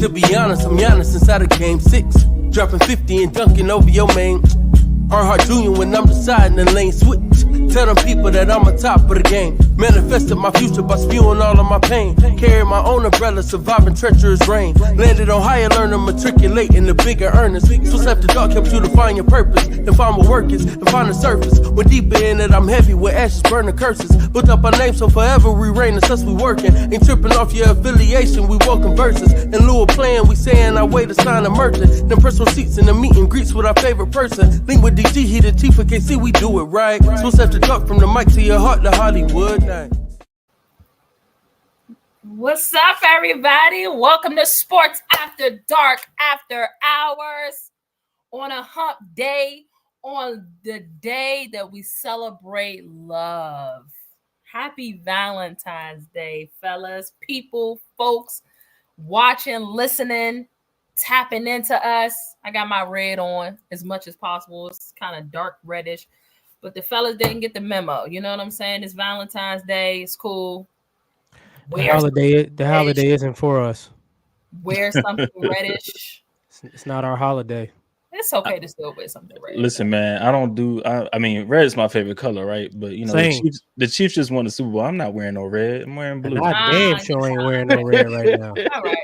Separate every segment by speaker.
Speaker 1: To be honest, I'm Giannis inside of game 6. Dropping 50 and dunking over your main. Earnhardt Jr. when I'm deciding the lane switch. Tell them people that I'm on top of the game. Manifested my future by spewing all of my pain. Carry my own umbrella, surviving treacherous rain. Landed on higher learner, matriculate in the bigger earnest. Switch after dark helps you to find your purpose. And find what work is, and find the surface. When deeper in it, I'm heavy with ashes, burning curses. Built up our name so forever we reign, it's us we working. Ain't tripping off your affiliation, we welcome verses. In lieu of playing, we saying our way to sign a merchant. Then personal seats in the meet and greets with our favorite person. Link with DG, he the chief, for KC, we do it right. Switch after dark from the mic to your heart to Hollywood.
Speaker 2: What's up, everybody? Welcome to Sports After Dark, After Hours, on a hump day, on the day that we celebrate love. Happy Valentine's Day, fellas, people, folks, watching, listening, tapping into us. I got my red on as much as possible. It's kind of dark reddish, but the fellas didn't get the memo. You know what I'm saying? It's Valentine's Day. It's cool.
Speaker 3: The holiday isn't for us.
Speaker 2: Wear something reddish.
Speaker 3: It's not our holiday.
Speaker 2: It's okay to still wear something red.
Speaker 4: Listen, man, I mean, red is my favorite color, right? But you know, the Chiefs just won the Super Bowl. I'm not wearing no red. I'm wearing blue.
Speaker 3: I damn sure ain't wearing no red right now.
Speaker 2: All right,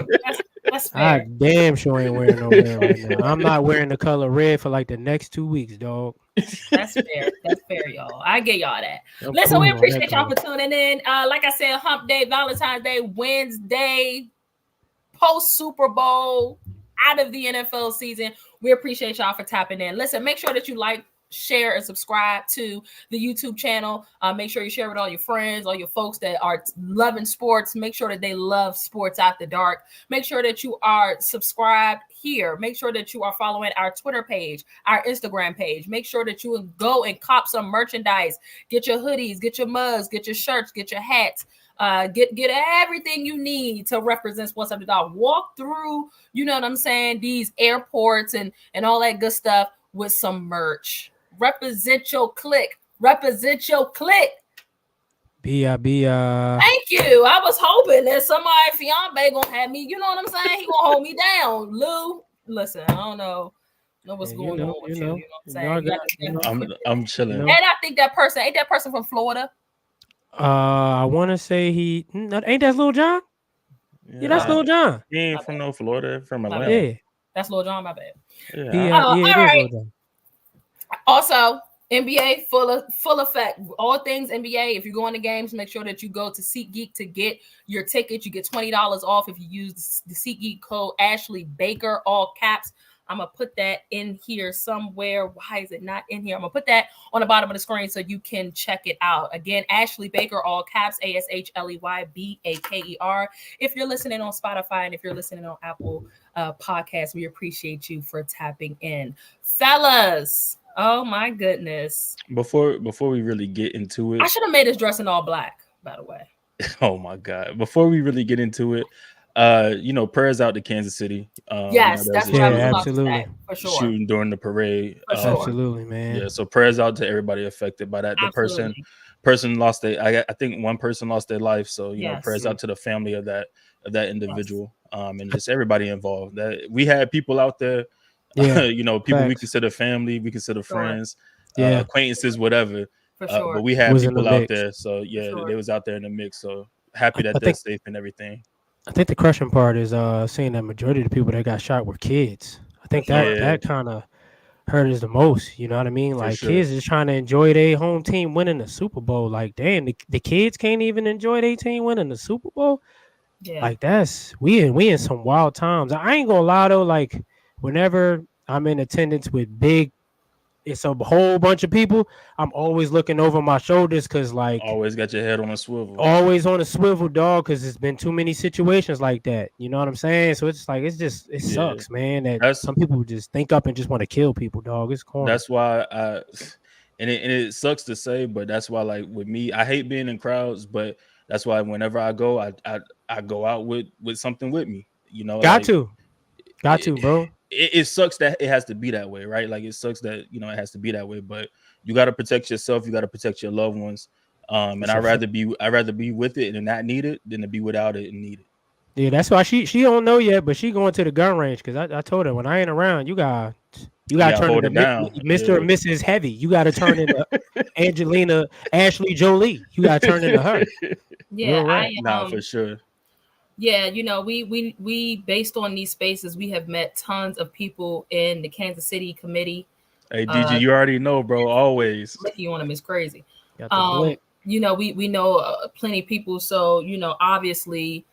Speaker 2: that's fair.
Speaker 3: I damn sure ain't wearing no red right now. I'm not wearing the color red for like the next 2 weeks, dog.
Speaker 2: That's fair. That's fair, y'all. I get y'all that. Listen, we appreciate y'all for tuning in. Like I said, Hump Day, Valentine's Day, Wednesday, post Super Bowl, out of the NFL season. We appreciate y'all for tapping in. Listen, make sure that you like, share, and subscribe to the YouTube channel. Make sure you share with all your friends, all your folks that are loving sports. Make sure that they love Sports After Dark. Make sure that you are subscribed here. Make sure that you are following our Twitter page, our Instagram page. Make sure that you go and cop some merchandise. Get your hoodies, get your mugs, get your shirts, get your hats. Get everything you need to represent Sports After Dark. Walk through, you know what I'm saying, these airports and all that good stuff with some merch. Represent your clique. Represent your clique.
Speaker 3: Bia.
Speaker 2: Thank you. I was hoping that somebody fiance gonna have me. You know what I'm saying? He gonna hold me down. Lou, listen, I don't know what's going on with you. You know what I'm saying?
Speaker 4: I'm chilling.
Speaker 2: And I think that person ain't that person from Florida.
Speaker 3: I want to say ain't that Lil Jon? Yeah, that's Lil Jon.
Speaker 4: He ain't from no Florida, from Atlanta.
Speaker 3: Yeah,
Speaker 2: that's Lil Jon. My bad.
Speaker 3: Yeah,
Speaker 2: all right.
Speaker 3: Lil Jon.
Speaker 2: Also, NBA full effect. All things NBA. If you're going to games, make sure that you go to SeatGeek to get your ticket. You get $20 off if you use the SeatGeek code Ashley Baker, all caps. I'm going to put that in here somewhere. Why is it not in here? I'm going to put that on the bottom of the screen so you can check it out. Again, Ashley Baker, all caps, ASHLEYBAKER. If you're listening on Spotify and if you're listening on Apple Podcasts, we appreciate you for tapping in. Fellas, oh my goodness.
Speaker 4: Before we really get into it.
Speaker 2: I should have made this dress in all black, by the way.
Speaker 4: Oh my God. Before we really get into it, prayers out to Kansas City.
Speaker 2: Yes, that's what I was about to say, for sure.
Speaker 4: Shooting during the parade.
Speaker 3: Absolutely, man.
Speaker 4: Yeah, so prayers out to everybody affected by that.
Speaker 2: Absolutely.
Speaker 4: The person lost I think one person lost their life. So prayers out to the family of that individual. And just everybody involved. That we had people out there, people we consider family, we consider friends, acquaintances, whatever.
Speaker 2: For sure.
Speaker 4: But we had people out there. So they was out there in the mix. So happy that they're safe and everything.
Speaker 3: I think the crushing part is seeing that majority of the people that got shot were kids. I think that kind of hurt us the most. You know what I mean? Like kids is trying to enjoy their home team winning the Super Bowl. Like, damn, the kids can't even enjoy their team winning the Super Bowl. Yeah. Like we in some wild times. I ain't gonna lie though. Like whenever I'm in attendance with it's a whole bunch of people, I'm always looking over my shoulders because, like,
Speaker 4: always got your head on a swivel.
Speaker 3: Always on a swivel, dog, because it's been too many situations like that. You know what I'm saying? So it's like it sucks, man. That some people just think up and just want to kill people, dog. It's corny.
Speaker 4: That's why it sucks to say, but that's why, like, with me, I hate being in crowds, but that's why whenever I go, I go out with something with me. You know,
Speaker 3: got to, bro.
Speaker 4: It sucks that it has to be that way, right? Like it sucks that it has to be that way, but you got to protect yourself. You got to protect your loved ones. And I'd rather be with it and not need it than to be without it and need it.
Speaker 3: Yeah, that's why she don't know yet, but she going to the gun range because I told her when I ain't around, you got turn into Mr. and Mrs. Heavy. You got to turn into Ashley Jolie. You got to turn into her.
Speaker 2: Yeah,
Speaker 4: for sure.
Speaker 2: Yeah, we based on these spaces, we have met tons of people in the Kansas City committee.
Speaker 4: Hey, DG, you already know, bro. Always.
Speaker 2: You on them is crazy. We know plenty of people. So, obviously,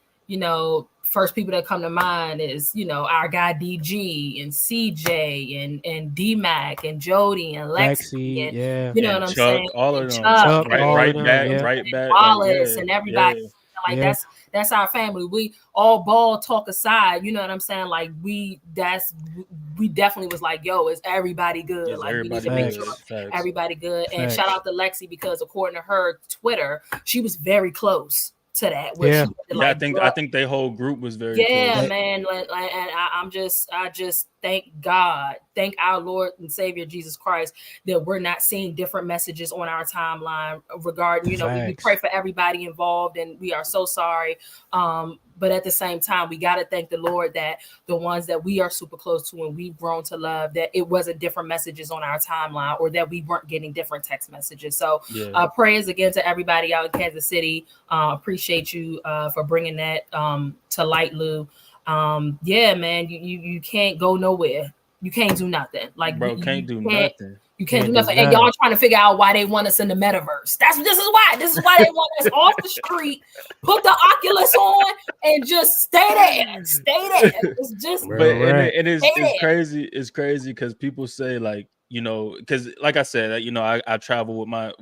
Speaker 2: first people that come to mind is, our guy DG and CJ and D-Mac and Jody and Lexi and you know what I'm
Speaker 4: Chuck,
Speaker 2: saying?
Speaker 4: All of them.
Speaker 2: Chuck,
Speaker 4: right back.
Speaker 2: Wallace and everybody. That's our family. We all ball talk aside, you know what I'm saying? Like we definitely was like, yo, is everybody good?
Speaker 4: Yes,
Speaker 2: like we need to make sure everybody good. And shout out to Lexi because according to her Twitter, she was very close to that.
Speaker 4: I think their whole group was very close.
Speaker 2: Man. And I just thank God, thank our Lord and Savior Jesus Christ that we're not seeing different messages on our timeline regarding, we pray for everybody involved and we are so sorry. But at the same time, we got to thank the Lord that the ones that we are super close to and we've grown to love, that it wasn't different messages on our timeline or that we weren't getting different text messages. So prayers again to everybody out in Kansas City. Appreciate you for bringing that to light, Lou. Man, you can't go nowhere. You can't do nothing. Like,
Speaker 4: bro, can't do nothing.
Speaker 2: You can't do nothing. And y'all trying to figure out why they want us in the metaverse. This is why they want us off the street, put the Oculus on, and just stay there. It's just,
Speaker 4: it's crazy. It's crazy because people say like, because like I said, I travel with my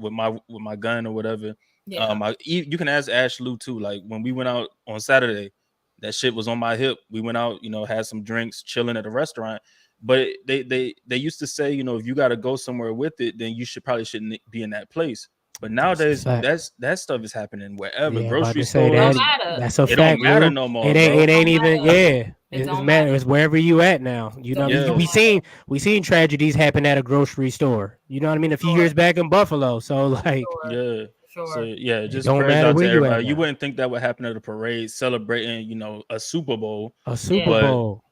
Speaker 4: gun or whatever. Yeah. You can ask Ash Lou too. Like when we went out on Saturday, that shit was on my hip. We went out, had some drinks, chilling at a restaurant. But they used to say, if you got to go somewhere with it, then you shouldn't be in that place. But nowadays, that stuff is happening wherever. Grocery store.
Speaker 3: That's a fact.
Speaker 4: It don't matter no more.
Speaker 3: It ain't even. Yeah, it matters. It's wherever you at now. We seen tragedies happen at a grocery store. You know what I mean? A few years back in Buffalo. So like,
Speaker 2: Sure.
Speaker 4: So just prayers out to everybody. You wouldn't think that would happen at a parade celebrating, a Super Bowl.
Speaker 3: Bowl.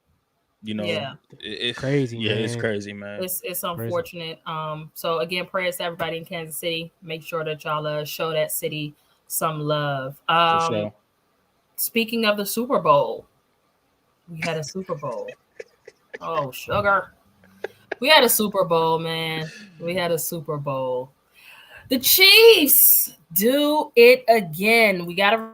Speaker 4: It's
Speaker 3: crazy.
Speaker 4: Yeah,
Speaker 3: man.
Speaker 4: It's crazy, man.
Speaker 2: It's unfortunate. So again, prayers to everybody in Kansas City. Make sure that y'all show that city some love.
Speaker 4: For sure.
Speaker 2: Speaking of the Super Bowl, we had a Super Bowl. Oh, sugar. We had a Super Bowl, man. We had a Super Bowl. The Chiefs do it again. We got to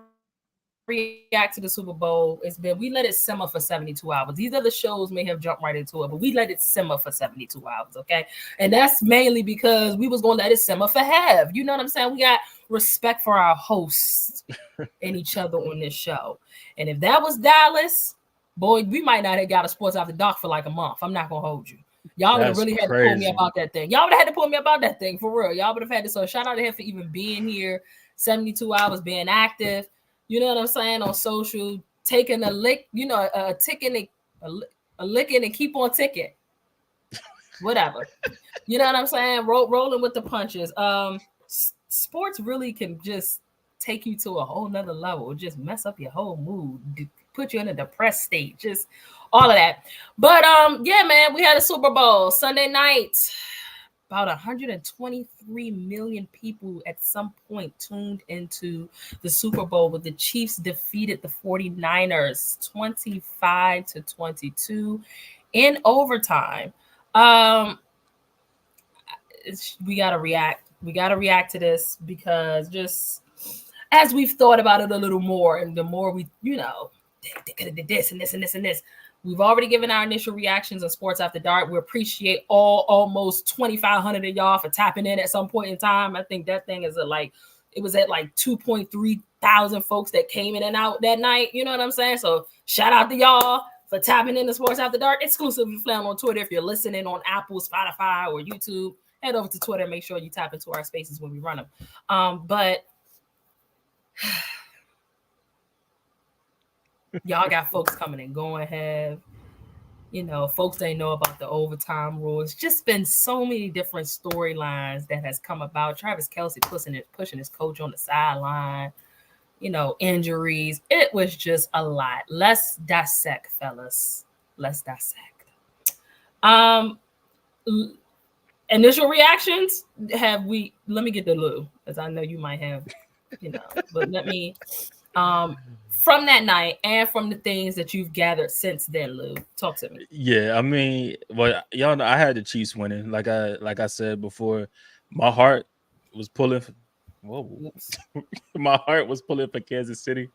Speaker 2: react to the Super Bowl. We let it simmer for 72 hours. These other shows may have jumped right into it, but we let it simmer for 72 hours, okay? And that's mainly because we was going to let it simmer for half. You know what I'm saying? We got respect for our hosts and each other on this show. And if that was Dallas, boy, we might not have got a Sports After Dark for like a month. I'm not going to hold you. Y'all would have really had to pull me about that thing. Y'all would have had to pull me about that thing for real. Y'all would have had to. So shout out to him for even being here, 72 hours, being active. You know what I'm saying? On social, taking a lick, a licking and keep on ticking. Whatever. You know what I'm saying? Rolling with the punches. Sports really can just take you to a whole nother level. Just mess up your whole mood, put you in a depressed state. Just all of that. But man, we had a Super Bowl Sunday night. About 123 million people at some point tuned into the Super Bowl when the Chiefs defeated the 49ers 25-22 in overtime. We got to react. We got to react to this because just as we've thought about it a little more and the more we, they could have did this and this and this and this. We've already given our initial reactions on Sports After Dark. We appreciate almost 2,500 of y'all for tapping in at some point in time. I think that thing is it was at 2.3 thousand folks that came in and out that night. You know what I'm saying? So shout out to y'all for tapping in to Sports After Dark. Exclusively found on Twitter. If you're listening on Apple, Spotify, or YouTube, head over to Twitter. Make sure you tap into our spaces when we run them. But y'all got folks coming and going. Folks ain't know about the overtime rules. Just been so many different storylines that has come about. Travis Kelce pushing his coach on the sideline. injuries. It was just a lot. Let's dissect, fellas. Let's dissect. Initial reactions. Let me get the Lou, because I know you might have, but let me, from that night and from the things that you've gathered since then, Lou, talk to me.
Speaker 4: Yeah, I mean, well, y'all know I had the Chiefs winning. Like I said before, my heart was pulling. My heart was pulling for Kansas City,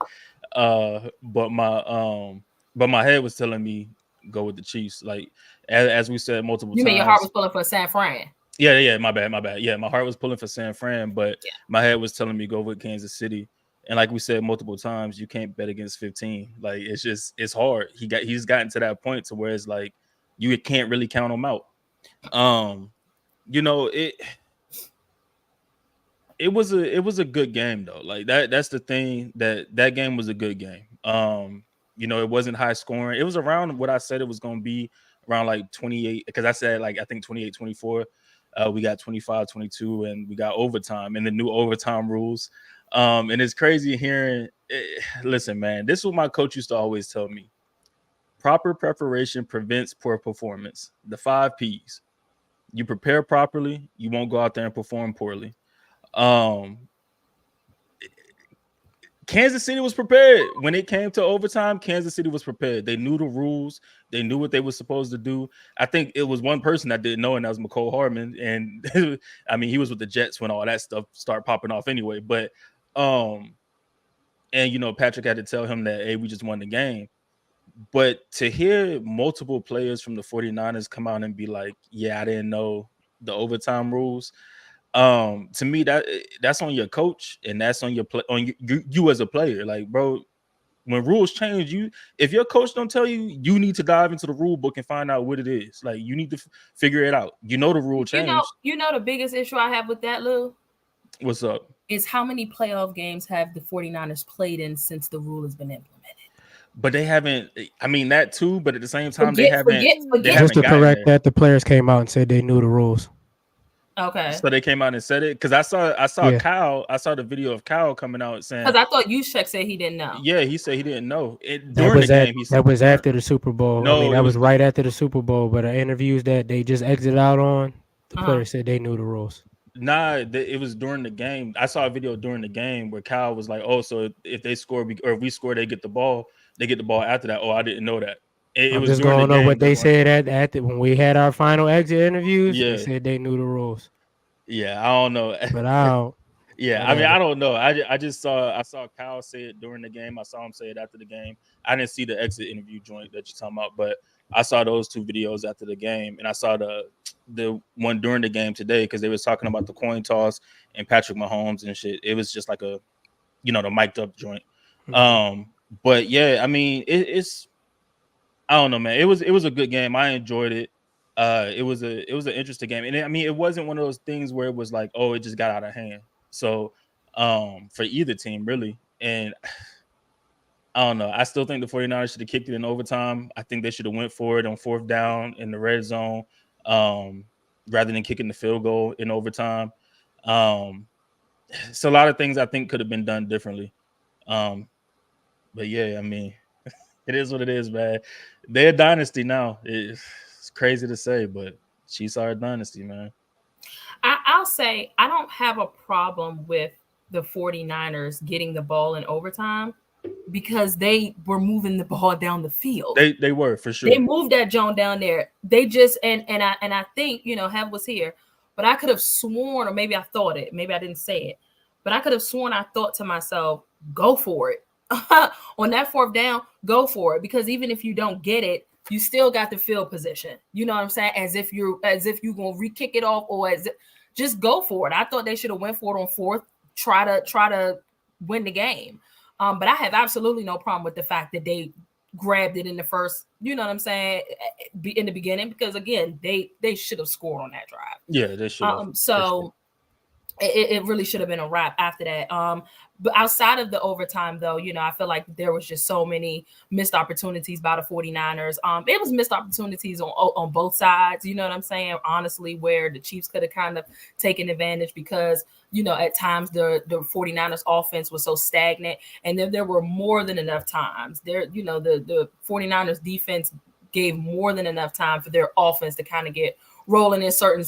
Speaker 4: but my head was telling me go with the Chiefs. Like as we said multiple times.
Speaker 2: You mean your heart was pulling for San Fran?
Speaker 4: Yeah, my bad. Yeah, my heart was pulling for San Fran, but my head was telling me go with Kansas City. And like we said multiple times, you can't bet against 15. Like it's hard. He's gotten to that point to where it's like you can't really count him out. It was a good game though. Like that's the thing, that game was a good game. It wasn't high scoring. It was around what I said it was going to be, around like 28, because I said like I think 28-24. We got 25-22 and we got overtime and the new overtime rules. And it's crazy hearing listen, man, this is what my coach used to always tell me. Proper preparation prevents poor performance. The 5 P's. You prepare properly, you won't go out there and perform poorly. Kansas City was prepared when it came to overtime. Kansas City was prepared. They knew the rules. They knew what they were supposed to do. I think it was one person that didn't know, and that was McCole Hardman. And I mean, he was with the Jets when all that stuff started popping off anyway. But Patrick had to tell him that, hey, we just won the game. But to hear multiple players from the 49ers come out and be like, yeah, I didn't know the overtime rules. To me, that's on your coach, and that's on you as a player. Like, bro, when rules change, if your coach don't tell you, you need to dive into the rule book and find out what it is. Like, you need to figure it out. The rule changed.
Speaker 2: The biggest issue I have with that, Lou?
Speaker 4: What's up?
Speaker 2: Is how many playoff games have the 49ers played in since the rule has been implemented?
Speaker 4: But they haven't. I mean, that too. But at the same time, they haven't.
Speaker 3: Just to correct that, the players came out and said they knew the rules.
Speaker 2: Okay.
Speaker 4: So they came out and said it, because I saw Kyle. I saw the video of Kyle coming out saying,
Speaker 2: because I thought Juszczyk said he didn't know.
Speaker 4: Yeah, he said he didn't know. During the game, he said
Speaker 3: that was after the Super Bowl. No, I mean, that was right after the Super Bowl. But the interviews that they just exited out on, the players said they knew the rules.
Speaker 4: Nah, it was during the game. I saw a video during the game where Kyle was like, "Oh, so if they score or if we score, they get the ball. They get the ball after that." Oh, I didn't know that.
Speaker 3: I'm just going on what they said at when we had our final exit interviews. Yeah. They said they knew the rules.
Speaker 4: Yeah, I don't know.
Speaker 3: But I don't.
Speaker 4: Yeah, I mean, I don't know. I saw Kyle say it during the game. I saw him say it after the game. I didn't see the exit interview joint that you're talking about, but I saw those 2 videos after the game, and I saw the one during the game today, because they was talking about the coin toss and Patrick Mahomes and shit. It was just like the mic'd up joint. Mm-hmm. But yeah, I mean, it's I don't know, man. It was a good game. I enjoyed it. It was an interesting game, and I mean, it wasn't one of those things where it was like, oh, it just got out of hand. So, for either team, really, and I don't know. I still think the 49ers should have kicked it in overtime. I think they should have went for it on 4th down in the red zone, rather than kicking the field goal in overtime. So a lot of things I think could have been done differently. But yeah, I mean, it is what it is, man. They're a dynasty now. It's crazy to say, but Chiefs are a dynasty, man.
Speaker 2: I'll say I don't have a problem with the 49ers getting the ball in overtime, because they were moving the ball down the field.
Speaker 4: They were, for sure.
Speaker 2: They moved that Joan down there. They just and I think, Hev was here, but I could have sworn, or maybe I thought it, maybe I didn't say it, but I could have sworn I thought to myself, go for it. On that 4th down, go for it, because even if you don't get it, you still got the field position. You know what I'm saying? As if you're gonna re-kick it off, or just go for it. I thought they should have went for it on 4th, try to win the game. But I have absolutely no problem with the fact that they grabbed it in the first, you know what I'm saying, in the beginning, because again, they should have scored on that drive.
Speaker 4: Yeah, they should have.
Speaker 2: So it really should have been a wrap after that. But outside of the overtime, though, I feel like there was just so many missed opportunities by the 49ers. It was missed opportunities on both sides, you know what I'm saying? Honestly, where the Chiefs could have kind of taken advantage because, at times the 49ers offense was so stagnant. And then there were more than enough times. The 49ers defense gave more than enough time for their offense to kind of get rolling in certain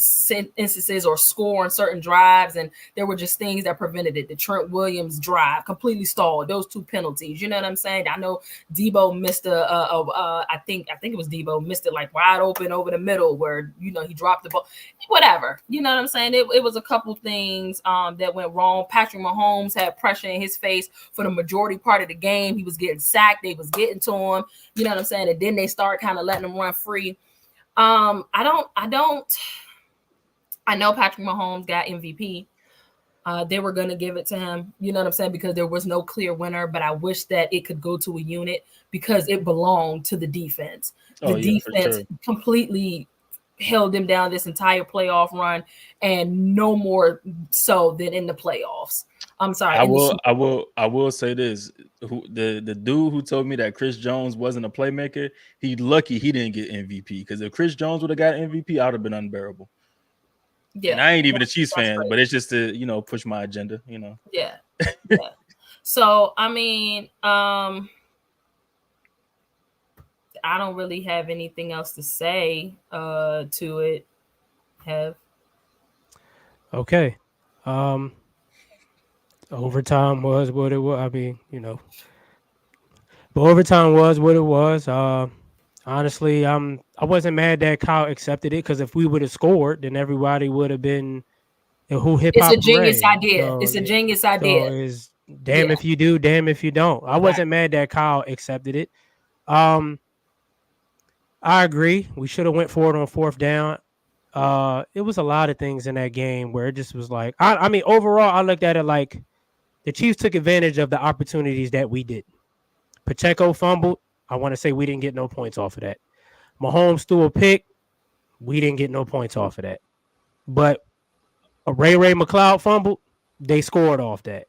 Speaker 2: instances or score on certain drives, and there were just things that prevented it. The Trent Williams drive completely stalled. Those 2 penalties, you know what I'm saying? I know Debo missed I think it was Debo missed it like wide open over the middle where he dropped the ball. Whatever, you know what I'm saying? It was a couple things that went wrong. Patrick Mahomes had pressure in his face for the majority part of the game. He was getting sacked. They was getting to him. You know what I'm saying? And then they start kind of letting him run free. I know Patrick Mahomes got MVP. They were going to give it to him, you know what I'm saying? Because there was no clear winner, but I wish that it could go to a unit because it belonged to the defense. The defense completely held them down this entire playoff run, and no more so than in the playoffs. I'm sorry.
Speaker 4: I will say this. The dude who told me that Chris Jones wasn't a playmaker, he's lucky he didn't get MVP, because if Chris Jones would have got MVP, I would have been unbearable. Yeah. And I ain't even a Chiefs fan, but it's just to, push my agenda,
Speaker 2: Yeah. So, I mean, I don't really have anything else to say to it.
Speaker 3: Okay. Overtime was what it was. I mean, but overtime was what it was. Honestly, I wasn't mad that Kyle accepted it, because if we would have scored, then everybody would have been who hip hop.
Speaker 2: It's a genius idea. So, it's a genius idea.
Speaker 3: So it's damn if you do, damn if you don't. I wasn't mad that Kyle accepted it. I agree. We should have went for it on 4th down. It was a lot of things in that game where it just was like, I mean, overall, I looked at it like the Chiefs took advantage of the opportunities that we did. Pacheco fumbled. I want to say we didn't get no points off of that. Mahomes threw a pick. We didn't get no points off of that. But a Ray McLeod fumbled. They scored off that.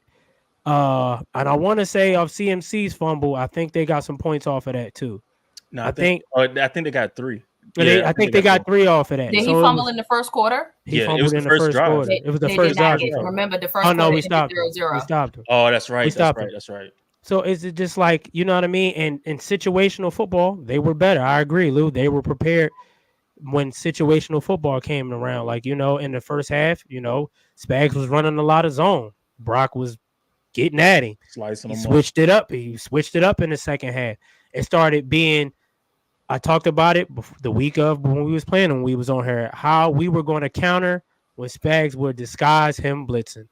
Speaker 3: And I want to say of CMC's fumble, I think they got some points off of that too.
Speaker 4: No, I think they got 3.
Speaker 3: Yeah, I think they got 3 off of that.
Speaker 2: Did he fumble in the first quarter?
Speaker 3: He fumbled in the first quarter. It was the first drive.
Speaker 2: Remember the first quarter?
Speaker 3: No, we stopped. 0-0. We stopped him.
Speaker 4: Oh, that's right. That's right.
Speaker 3: So is it just like, you know what I mean? And in situational football, they were better. I agree, Lou. They were prepared when situational football came around. Like, in the first half, Spags was running a lot of zone. Brock was getting at him. He switched it up. He switched it up in the second half. It started being, I talked about it the week of when we was playing, when we was on here, how we were going to counter when Spags would disguise him blitzing.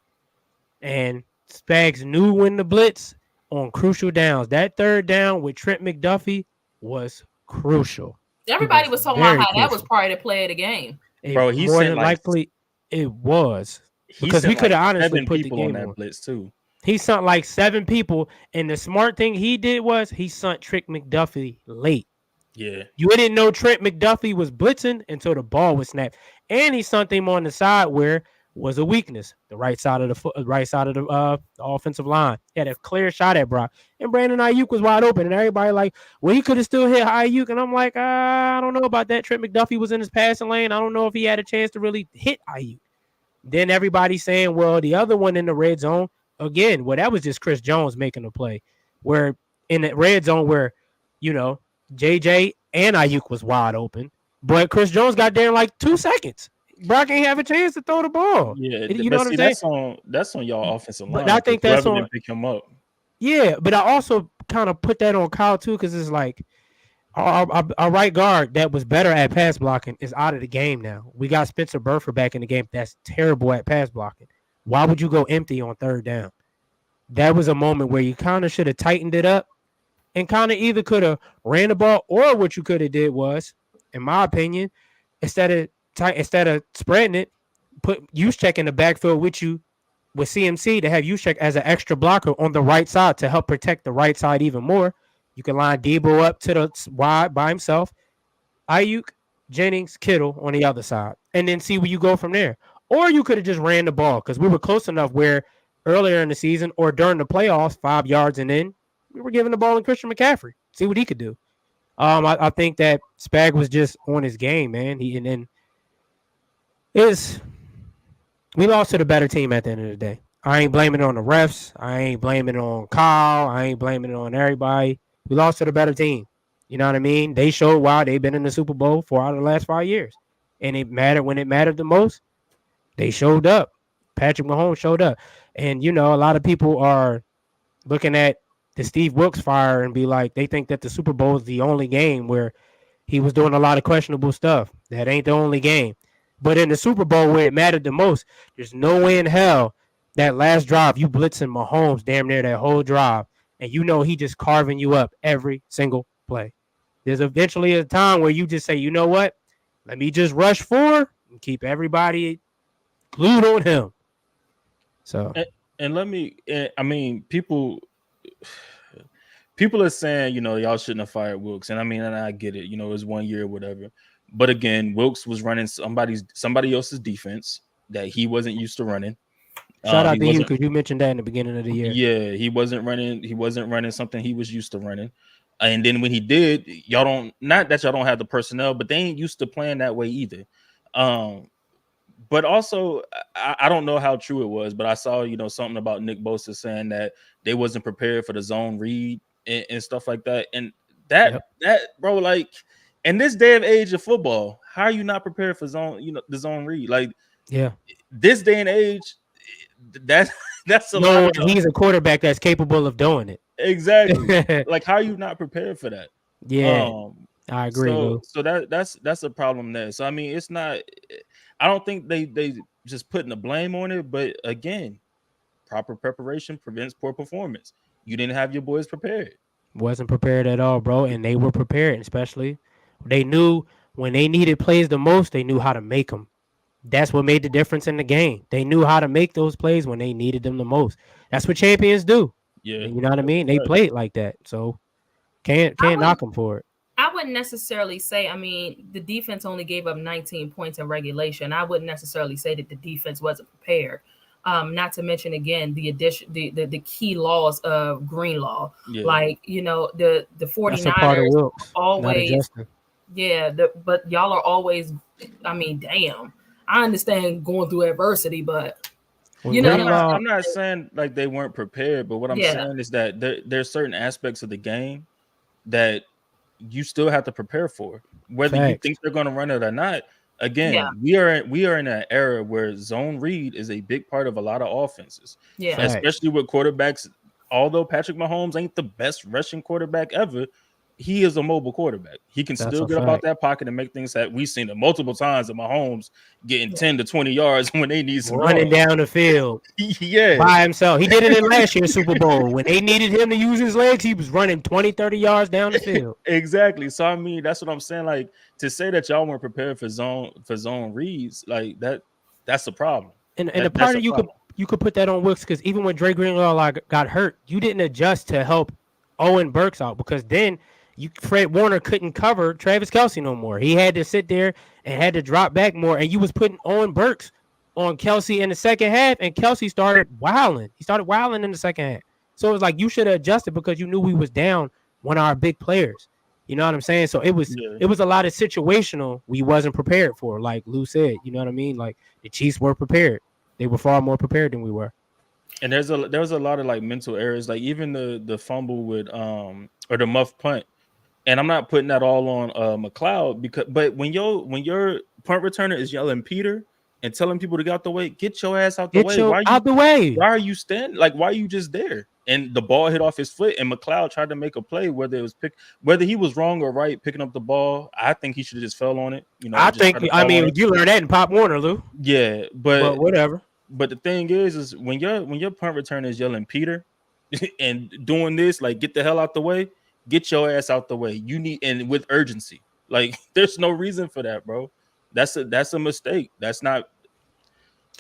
Speaker 3: And Spags knew when to blitz on crucial downs. That 3rd down with Trent McDuffie was crucial.
Speaker 2: Everybody was talking about how that was probably the play of the game.
Speaker 4: Bro, he more than
Speaker 3: likely it was. Because we could have honestly put the game on that
Speaker 4: blitz too.
Speaker 3: He sent like 7 people, and the smart thing he did was he sent Trent McDuffie late.
Speaker 4: Yeah.
Speaker 3: You didn't know Trent McDuffie was blitzing until the ball was snapped. And he sent him on the side where was a weakness, the right side of the offensive line. He had a clear shot at Brock, and Brandon Ayuk was wide open, and everybody like, well, he could have still hit Ayuk, and I'm like, I don't know about that. Trent McDuffie was in his passing lane. I don't know if he had a chance to really hit Ayuk. Then everybody's saying, well, the other one in the red zone, again, well, that was just Chris Jones making a play, where in the red zone where, JJ and Ayuk was wide open, but Chris Jones got there in like 2 seconds. Brock ain't have a chance to throw the ball.
Speaker 4: Yeah, you know what I'm saying? That's on y'all offensive line.
Speaker 3: But I think that's on
Speaker 4: pick him up.
Speaker 3: Yeah, but I also kind of put that on Kyle too, because it's like our right guard that was better at pass blocking is out of the game now. We got Spencer Burford back in the game. That's terrible at pass blocking. Why would you go empty on 3rd down? That was a moment where you kind of should have tightened it up and kind of either could have ran the ball, or what you could have did was, in my opinion, instead of spreading it, put Juszczyk in the backfield with you with CMC to have Juszczyk as an extra blocker on the right side to help protect the right side even more. You can line Debo up to the wide by himself, Ayuk, Jennings, Kittle on the other side, and then see where you go from there. Or you could have just ran the ball, because we were close enough where earlier in the season or during the playoffs, 5 yards and in, we were giving the ball to Christian McCaffrey. See what he could do. I think that Spag was just on his game, man. We lost to the better team at the end of the day. I ain't blaming it on the refs. I ain't blaming it on Kyle. I ain't blaming it on everybody. We lost to the better team. You know what I mean? They showed why they've been in the Super Bowl 4 out of the last 5 years. And it mattered when it mattered the most. They showed up. Patrick Mahomes showed up. And, a lot of people are looking at the Steve Wilks fire and be like, they think that the Super Bowl is the only game where he was doing a lot of questionable stuff. That ain't the only game. But in the Super Bowl where it mattered the most, there's no way in hell that last drive you blitzing Mahomes damn near that whole drive, and he just carving you up every single play. There's eventually a time where you just say, you know what? Let me just rush 4 and keep everybody glued on him. So
Speaker 4: people are saying, y'all shouldn't have fired Wilks, and I get it. It was 1 year, whatever. But again, Wilks was running somebody else's defense that he wasn't used to running.
Speaker 3: Shout out to you because you mentioned that in the beginning of the year.
Speaker 4: Yeah, he wasn't running something he was used to running. And then when he did, not that y'all don't have the personnel, but they ain't used to playing that way either. But also, I don't know how true it was, but I saw, something about Nick Bosa saying that they wasn't prepared for the zone read and stuff like that. And that bro, like, in this day and age of football, how are you not prepared for the zone read? Like, this day and age, that's a lot.
Speaker 3: He's a quarterback that's capable of doing it.
Speaker 4: Exactly. Like, how are you not prepared for that?
Speaker 3: Yeah, I agree.
Speaker 4: So that's a problem there. So it's not. I don't think they just putting the blame on it, but again, proper preparation prevents poor performance. You didn't have your boys prepared.
Speaker 3: Wasn't prepared at all, bro, and they were prepared. Especially, they knew when they needed plays the most. They knew how to make them. That's what made the difference in the game. They knew how to make those plays when they needed them the most. That's what champions do.
Speaker 4: Yeah,
Speaker 3: you know what I mean. They played like that, so can't knock them for it.
Speaker 2: I wouldn't necessarily say. The defense only gave up 19 points in regulation. I wouldn't necessarily say that the defense wasn't prepared. Not to mention again the addition, the key laws of Green Law, like the 49ers always. But y'all are always. Damn. I understand going through adversity, but
Speaker 4: I'm not saying like they weren't prepared, but what I'm saying is that there's certain aspects of the game that you still have to prepare for, whether you think they're going to run it or not. Again, we are in an era where zone read is a big part of a lot of offenses, especially with quarterbacks. Although Patrick Mahomes ain't the best rushing quarterback ever, he is a mobile quarterback. He can still get about that pocket and make things happen. We've seen it multiple times of Mahomes getting 10 to 20 yards when they need some
Speaker 3: running down the field by himself. He did it in last year's Super Bowl. When they needed him to use his legs, he was running 20, 30 yards down the field.
Speaker 4: Exactly. So, that's what I'm saying. Like, to say that y'all weren't prepared for zone reads, like that's a problem.
Speaker 3: And the part of you could put that on Wilks, because even when Dre Greenlaw got hurt, you didn't adjust to help Owen Burks out, because then Fred Warner couldn't cover Travis Kelce no more. He had to sit there and had to drop back more, and you was putting Owen Burks on Kelce in the second half, and Kelce started wilding. He started wilding in the second half. So it was like you should have adjusted because you knew we was down one of our big players. You know what I'm saying? So it was a lot of situational we wasn't prepared for, like Lou said. You know what I mean? Like the Chiefs were prepared. They were far more prepared than we were.
Speaker 4: And there was a lot of like mental errors, like even the fumble with or the muff punt. And I'm not putting that all on McLeod, but when your punt returner is yelling Peter and telling people to get out the way, get your ass out the way. Why are you standing? Like, why are you just there? And the ball hit off his foot, and McLeod tried to make a play, whether he was wrong or right picking up the ball. I think he should have just fell on it.
Speaker 3: You learned that in Pop Warner, Lou.
Speaker 4: Yeah, but
Speaker 3: whatever.
Speaker 4: But the thing is when your punt returner is yelling Peter and doing this, like, get the hell out the way. Get your ass out the way. You need, and with urgency. Like, there's no reason for that, bro. That's a mistake. That's not.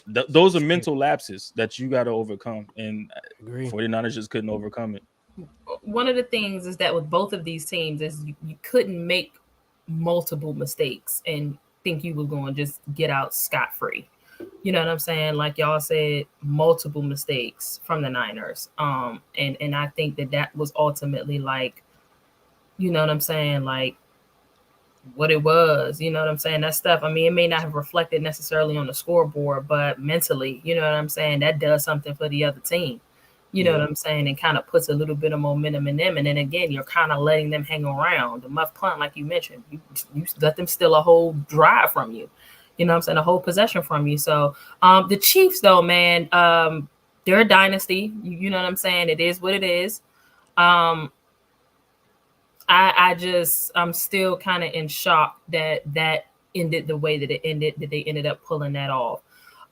Speaker 4: Those are mental lapses that you got to overcome, and 49ers just couldn't overcome it.
Speaker 2: One of the things is that with both of these teams is you couldn't make multiple mistakes and think you were going to just get out scot-free. You know what I'm saying? Like y'all said, multiple mistakes from the Niners. And I think that was ultimately like, you know what I'm saying? Like what it was, you know what I'm saying? That stuff, I mean, it may not have reflected necessarily on the scoreboard, but mentally, you know what I'm saying? That does something for the other team. You know what I'm saying? And kind of puts a little bit of momentum in them. And then again, you're kind of letting them hang around. The muff punt, like you mentioned, you let them steal a whole drive from you. You know what I'm saying? A whole possession from you. So the Chiefs, though, man, they're a dynasty. You know what I'm saying? It is what it is. I'm still kind of in shock that ended the way that it ended, that they ended up pulling that off.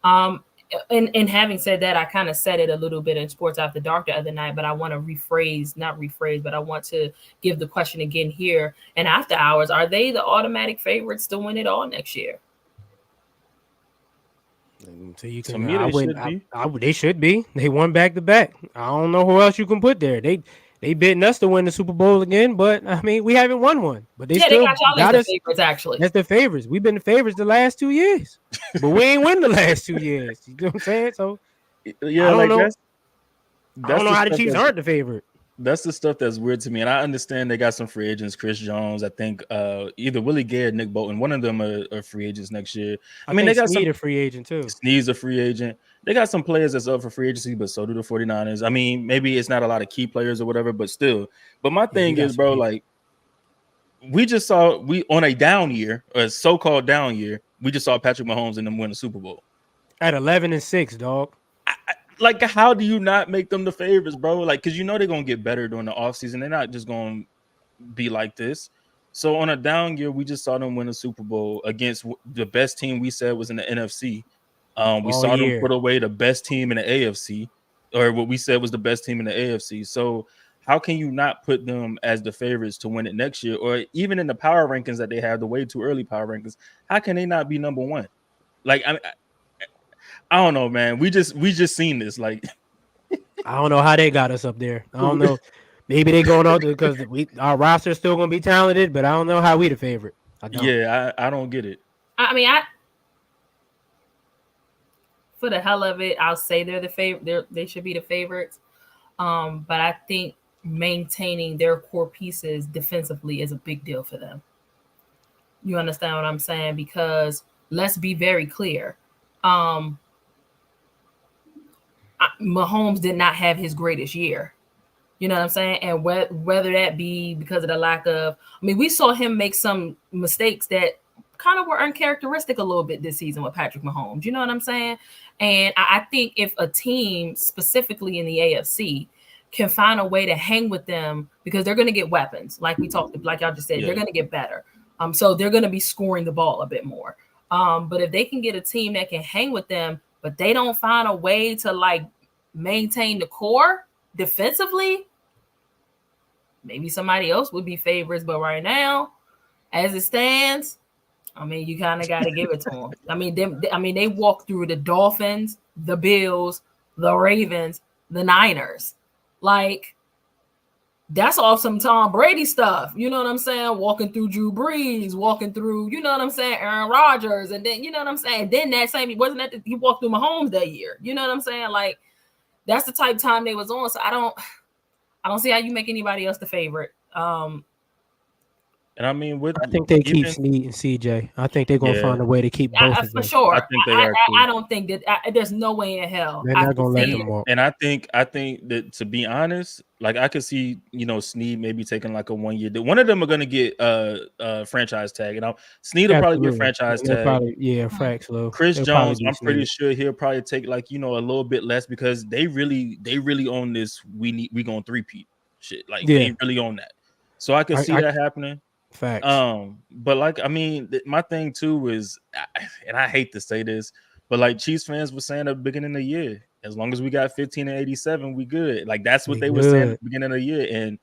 Speaker 2: And having said that, I kind of said it a little bit in Sports After Dark the other night, but I want to but I want to give the question again here. And After Hours, are they the automatic favorites to win it all next year?
Speaker 3: So you can, they should be. They won back to back. I don't know who else you can put there. They bidding us to win the Super Bowl again, but I mean we haven't won one. But they still
Speaker 2: got us. Favorites, actually,
Speaker 3: that's the favorites. We've been the favorites the last 2 years, but we ain't win the last 2 years. You know what I'm saying? So
Speaker 4: yeah, I don't know.
Speaker 3: I don't know how the Chiefs aren't the favorite.
Speaker 4: That's the stuff that's weird to me, and I understand they got some free agents. Chris Jones, I think either Willie Gay or Nick Bolton, one of them are free agents next year. I mean, they got
Speaker 3: Snead a free agent too.
Speaker 4: Snead's a free agent. They got some players that's up for free agency, but so do the 49ers. I mean, maybe it's not a lot of key players or whatever, but still. But my thing is, bro, like we on a down year, or a so-called down year, we just saw Patrick Mahomes and them win the Super Bowl
Speaker 3: at 11-6, dog.
Speaker 4: Like, how do you not make them the favorites, bro? Like, because you know they're going to get better during the offseason. They're not just going to be like this. So on a down year, we just saw them win a Super Bowl against the best team we said was in the NFC. We saw them put away the best team in the AFC, or what we said was the best team in the AFC. So how can you not put them as the favorites to win it next year? Or even in the power rankings that they have, the way too early power rankings, how can they not be number one? Like, I don't know, man. We just seen this. Like,
Speaker 3: I don't know how they got us up there. I don't know. Maybe they going out because our roster is still going to be talented, but I don't know how we the favorite.
Speaker 4: I don't get it.
Speaker 2: I mean, for the hell of it, I'll say they're the favorite. They should be the favorites. But I think maintaining their core pieces defensively is a big deal for them. You understand what I'm saying? Because let's be very clear. Mahomes did not have his greatest year. You know what I'm saying? And whether that be because of the lack of, I mean, we saw him make some mistakes that kind of were uncharacteristic a little bit this season with Patrick Mahomes. You know what I'm saying? And I think if a team, specifically in the AFC, can find a way to hang with them, because they're going to get weapons, like y'all just said, they're going to get better. So they're going to be scoring the ball a bit more. But if they can get a team that can hang with them, but they don't find a way to like maintain the core defensively, maybe somebody else would be favorites. But right now, as it stands, I mean, you kind of got to give it to them. I mean, they walked through the Dolphins, the Bills, the Ravens, the Niners. Like, that's all some Tom Brady stuff. You know what I'm saying? Walking through Drew Brees, walking through, you know what I'm saying, Aaron Rodgers. And then, you know what I'm saying? Then that same, he walked through Mahomes that year. You know what I'm saying? Like, that's the type of time they was on. So I don't see how you make anybody else the favorite.
Speaker 4: And I mean,
Speaker 3: I think they keep Snead and CJ. I think they're gonna find a way to keep both of them.
Speaker 2: For sure.
Speaker 4: I think they are.
Speaker 2: I don't think that there's no way in hell
Speaker 3: they're not gonna let them walk.
Speaker 4: And I think that, to be honest, like I could see, Snead maybe taking like a 1 year. One of them are gonna get franchise tag. And Snead will probably get franchise tag.
Speaker 3: Facts, Lou.
Speaker 4: Chris Jones, I'm pretty sure he'll probably take like a little bit less, because they really own this. We gonna three-peat shit. Like they really own that. So I can see that happening.
Speaker 3: Facts.
Speaker 4: But like, I mean, my thing too is, and I hate to say this, but like Chiefs fans were saying at the beginning of the year, as long as we got 15 and 87, we good. Like that's what they were saying at the beginning of the year. And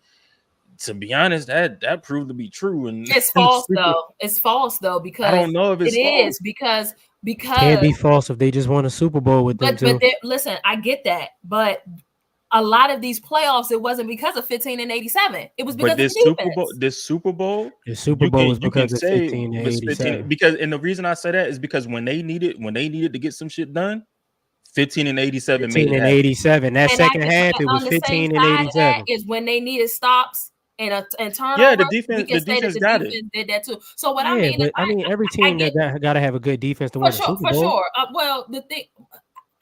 Speaker 4: to be honest, that proved to be true. And
Speaker 2: it's false though. It's false though, because
Speaker 4: I don't know if it's false.
Speaker 2: Is because
Speaker 3: it can't be false if they just won a Super Bowl with them too.
Speaker 2: But listen, I get that, but a lot of these playoffs, it wasn't because of 15 and 87. It was because of the defense.
Speaker 4: This Super Bowl
Speaker 3: was because of 15 and 87.
Speaker 4: Because, and the reason I say that is because when they needed to get some shit done, 15 and 87
Speaker 3: 15 and 87. That second half, it was 15 and 87.
Speaker 2: Is when they needed stops and turnovers.
Speaker 4: Yeah, the defense got it.
Speaker 2: Did that too. So what I mean is,
Speaker 3: every team that got to have a good defense to win the Super Bowl.
Speaker 2: For sure. Well, the thing,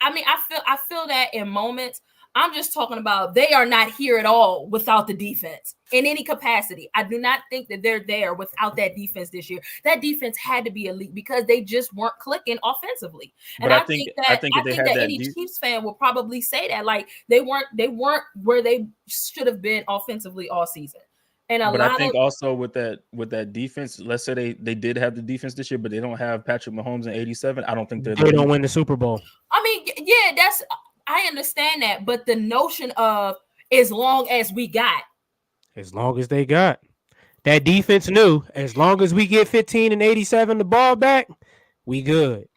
Speaker 2: I feel that in moments. I'm just talking about they are not here at all without the defense in any capacity. I do not think that they're there without that defense this year. That defense had to be elite because they just weren't clicking offensively. And I think that any Chiefs fan will probably say that, like, they weren't where they should have been offensively all season.
Speaker 4: But I think also with that defense, let's say they did have the defense this year, but they don't have Patrick Mahomes in 87. I don't think they
Speaker 3: don't win the Super Bowl.
Speaker 2: I mean, yeah, I understand that, but the notion of as long as we got.
Speaker 3: As long as they got. That defense knew as long as we get 15 and 87 the ball back, we good.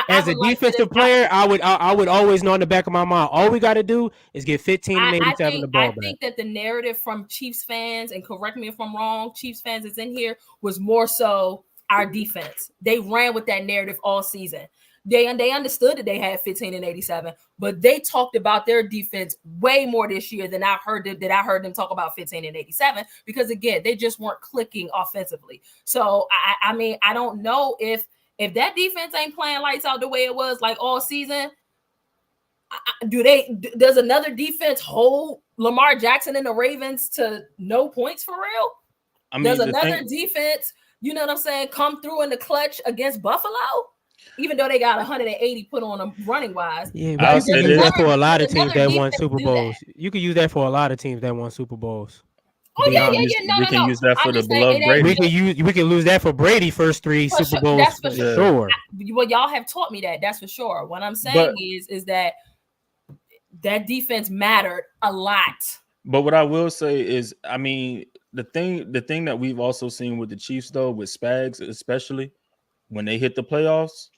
Speaker 3: As a defensive player, I would always know in the back of my mind, all we got to do is get 15 and 87 the ball back.
Speaker 2: I think that the narrative from Chiefs fans, and correct me if I'm wrong, Chiefs fans that's in here, was more so our defense. They ran with that narrative all season. They understood that they had 15 and 87, but they talked about their defense way more this year than I heard them talk about 15 and 87, because again, they just weren't clicking offensively. So I mean, I don't know if that defense ain't playing lights out the way it was like all season. Does another defense hold Lamar Jackson and the Ravens to no points for real? I mean, does another defense, you know what I'm saying, come through in the clutch against Buffalo? Even though they got 180 put on them running wise.
Speaker 3: Yeah, but you can use that for a lot of teams that won Super Bowls. You can use that for a lot of teams that won Super Bowls.
Speaker 2: Oh yeah.
Speaker 4: We can use that for the beloved Brady.
Speaker 3: We can lose that for Brady first 3 Super Bowls. That's for sure.
Speaker 2: Well, y'all have taught me that. That's for sure. What I'm saying is that defense mattered a lot.
Speaker 4: But what I will say is, I mean, the thing that we've also seen with the Chiefs, though, with Spags, especially when they hit the playoffs,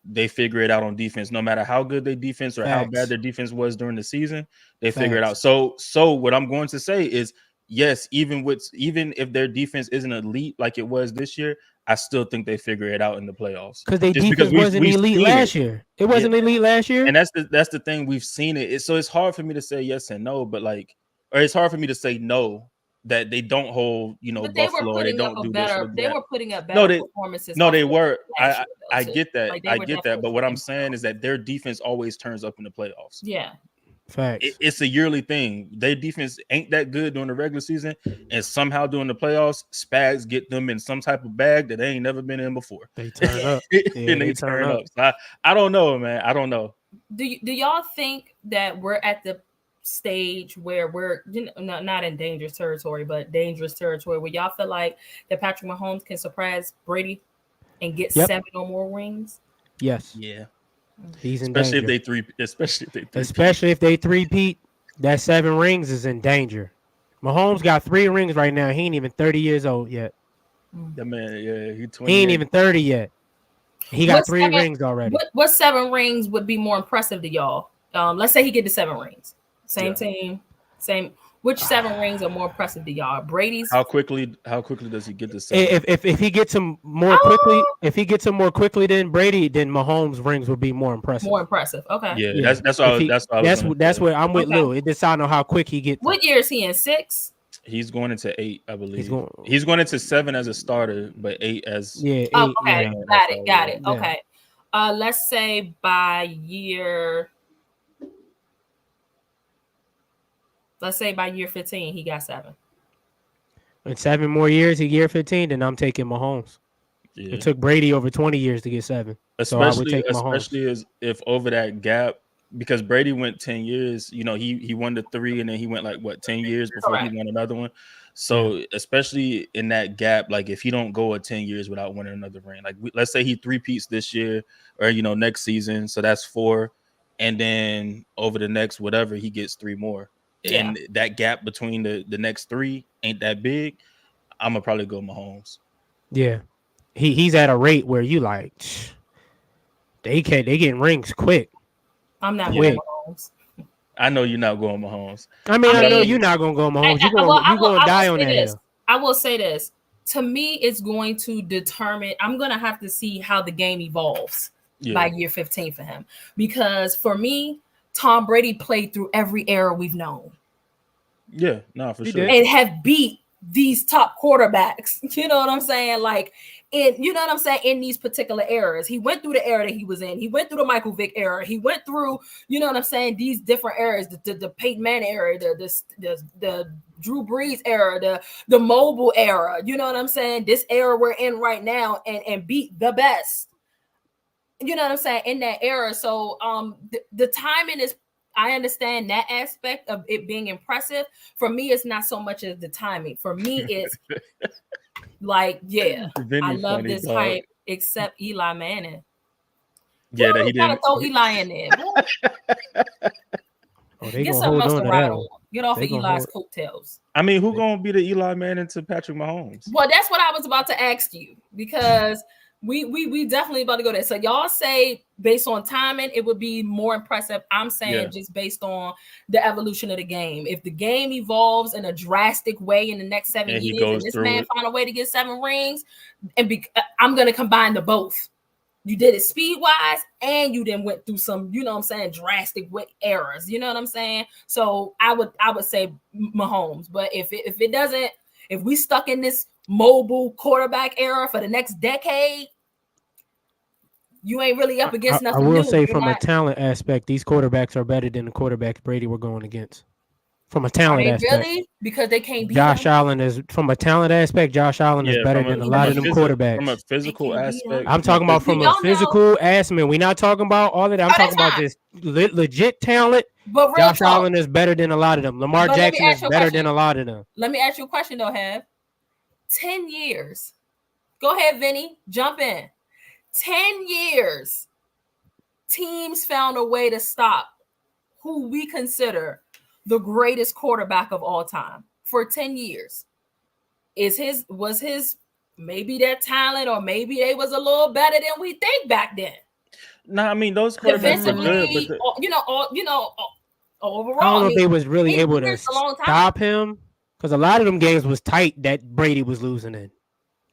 Speaker 4: they figure it out on defense. No matter how good their defense or how bad their defense was during the season, they figure it out. So what I'm going to say is, yes, even if their defense isn't elite like it was this year, I still think they figure it out in the playoffs.
Speaker 3: Because their defense wasn't elite last year. It wasn't elite last year.
Speaker 4: And that's the thing. We've seen it. So it's hard for me to say yes and no, but or it's hard for me to say no that they don't hold, but Buffalo, or they don't do this.
Speaker 2: They were putting up better performances.
Speaker 4: No, they were. I get that. I get that. But what I'm saying is that their defense always turns up in the playoffs.
Speaker 2: Yeah.
Speaker 3: Facts.
Speaker 4: It's a yearly thing. Their defense ain't that good during the regular season, and somehow during the playoffs, Spags get them in some type of bag that they ain't never been in before.
Speaker 3: They turn up.
Speaker 4: And they turn up. So I don't know, man. I don't know.
Speaker 2: Do y'all think that we're at the stage where we're not in dangerous territory, but dangerous territory, where y'all feel like that Patrick Mahomes can surprise Brady and get 7 or more rings?
Speaker 3: Yes.
Speaker 4: Yeah.
Speaker 3: He's in
Speaker 4: especially
Speaker 3: danger.
Speaker 4: Especially if they
Speaker 3: three-peat, that 7 rings is in danger. Mahomes got 3 rings right now. He ain't even 30 years old yet.
Speaker 4: That man, yeah,
Speaker 3: he ain't even 30 yet. He got 3 rings already.
Speaker 2: What 7 rings would be more impressive to y'all? Let's say he get the 7 rings. Same team, same. Which 7 rings are more impressive to y'all? Brady's.
Speaker 4: How quickly does he get the 7?
Speaker 3: If he gets them more quickly, if he gets them more quickly than Brady, then Mahomes' rings would be more impressive.
Speaker 2: More impressive. Okay.
Speaker 4: Yeah. That's
Speaker 3: where I'm with Lou. It just I don't know how quick he gets.
Speaker 2: What year is he in? 6?
Speaker 4: He's going into 8, I believe. He's going into 7 as a starter, but 8 as
Speaker 3: 8.
Speaker 2: Oh, okay. Got it. Okay. Let's say by year. Let's say by year 15, he got 7.
Speaker 3: In 7 more years, he year 15, then I'm taking Mahomes. Yeah. It took Brady over 20 years to get 7.
Speaker 4: Especially as if over that gap, because Brady went 10 years, he won the 3 and then he went 10 years before he won another one. So especially in that gap, like if he don't go 10 years without winning another ring, let's say he 3-peats this year or, next season. So that's 4. And then over the next, whatever, he gets 3 more. And that gap between the next 3 ain't that big. I'm gonna probably go Mahomes.
Speaker 3: Yeah, he's at a rate where you like they getting rings quick.
Speaker 2: I'm not with Mahomes.
Speaker 4: I know you're not going Mahomes.
Speaker 3: I know you're not going to go Mahomes. You're going to die on that hill.
Speaker 2: I will say this. To me, it's going to determine. I'm going to have to see how the game evolves by year 15 for him. Because for me, Tom Brady played through every era we've known.
Speaker 4: Yeah, no, for sure.
Speaker 2: And have beat these top quarterbacks. You know what I'm saying? Like, in these particular eras. He went through the era that he was in. He went through the Michael Vick era. He went through, these different eras, the Peyton Manning era, the Drew Brees era, the mobile era. You know what I'm saying? This era we're in right now and beat the best. You know what I'm saying? In that era. So the timing is, I understand that aspect of it being impressive. For me, it's not so much as the timing. For me, it's like, I love this hype, except Eli Manning.
Speaker 4: Yeah, that he didn't
Speaker 2: throw Eli in there. Get something else to ride on. Get off of Eli's coattails.
Speaker 4: I mean, who gonna be the Eli Manning to Patrick Mahomes?
Speaker 2: Well, that's what I was about to ask you, because we definitely about to go there. So y'all say based on timing, it would be more impressive. I'm saying just based on the evolution of the game. If the game evolves in a drastic way in the next 7 years, and this man find a way to get 7 rings, I'm gonna combine the both. You did it speed wise, and you then went through some, drastic errors. You know what I'm saying? So I would say Mahomes. But if we stuck in this mobile quarterback era for the next decade, you ain't really up against nothing.
Speaker 3: I will say from a talent aspect, these quarterbacks are better than the quarterbacks Brady were going against. From a talent aspect,
Speaker 2: really? Because they can't beat
Speaker 3: Josh Allen is from a talent aspect. Josh Allen is better than a lot of them quarterbacks.
Speaker 4: From a physical aspect,
Speaker 3: I'm talking about from a physical aspect. We're not talking about all of that. I'm talking about just legit talent.
Speaker 2: But
Speaker 3: Josh Allen is better than a lot of them. Lamar Jackson is better than a lot of them.
Speaker 2: Let me ask you a question though, Have. 10 years. Go ahead, Vinny. Jump in. 10 years. Teams found a way to stop who we consider the greatest quarterback of all time for 10 years. Was his maybe their talent, or maybe they was a little better than we think back then?
Speaker 4: No, I mean those quarterbacks were good, but
Speaker 2: overall,
Speaker 3: I don't know if they was really able to stop him, because a lot of them games was tight that Brady was losing in.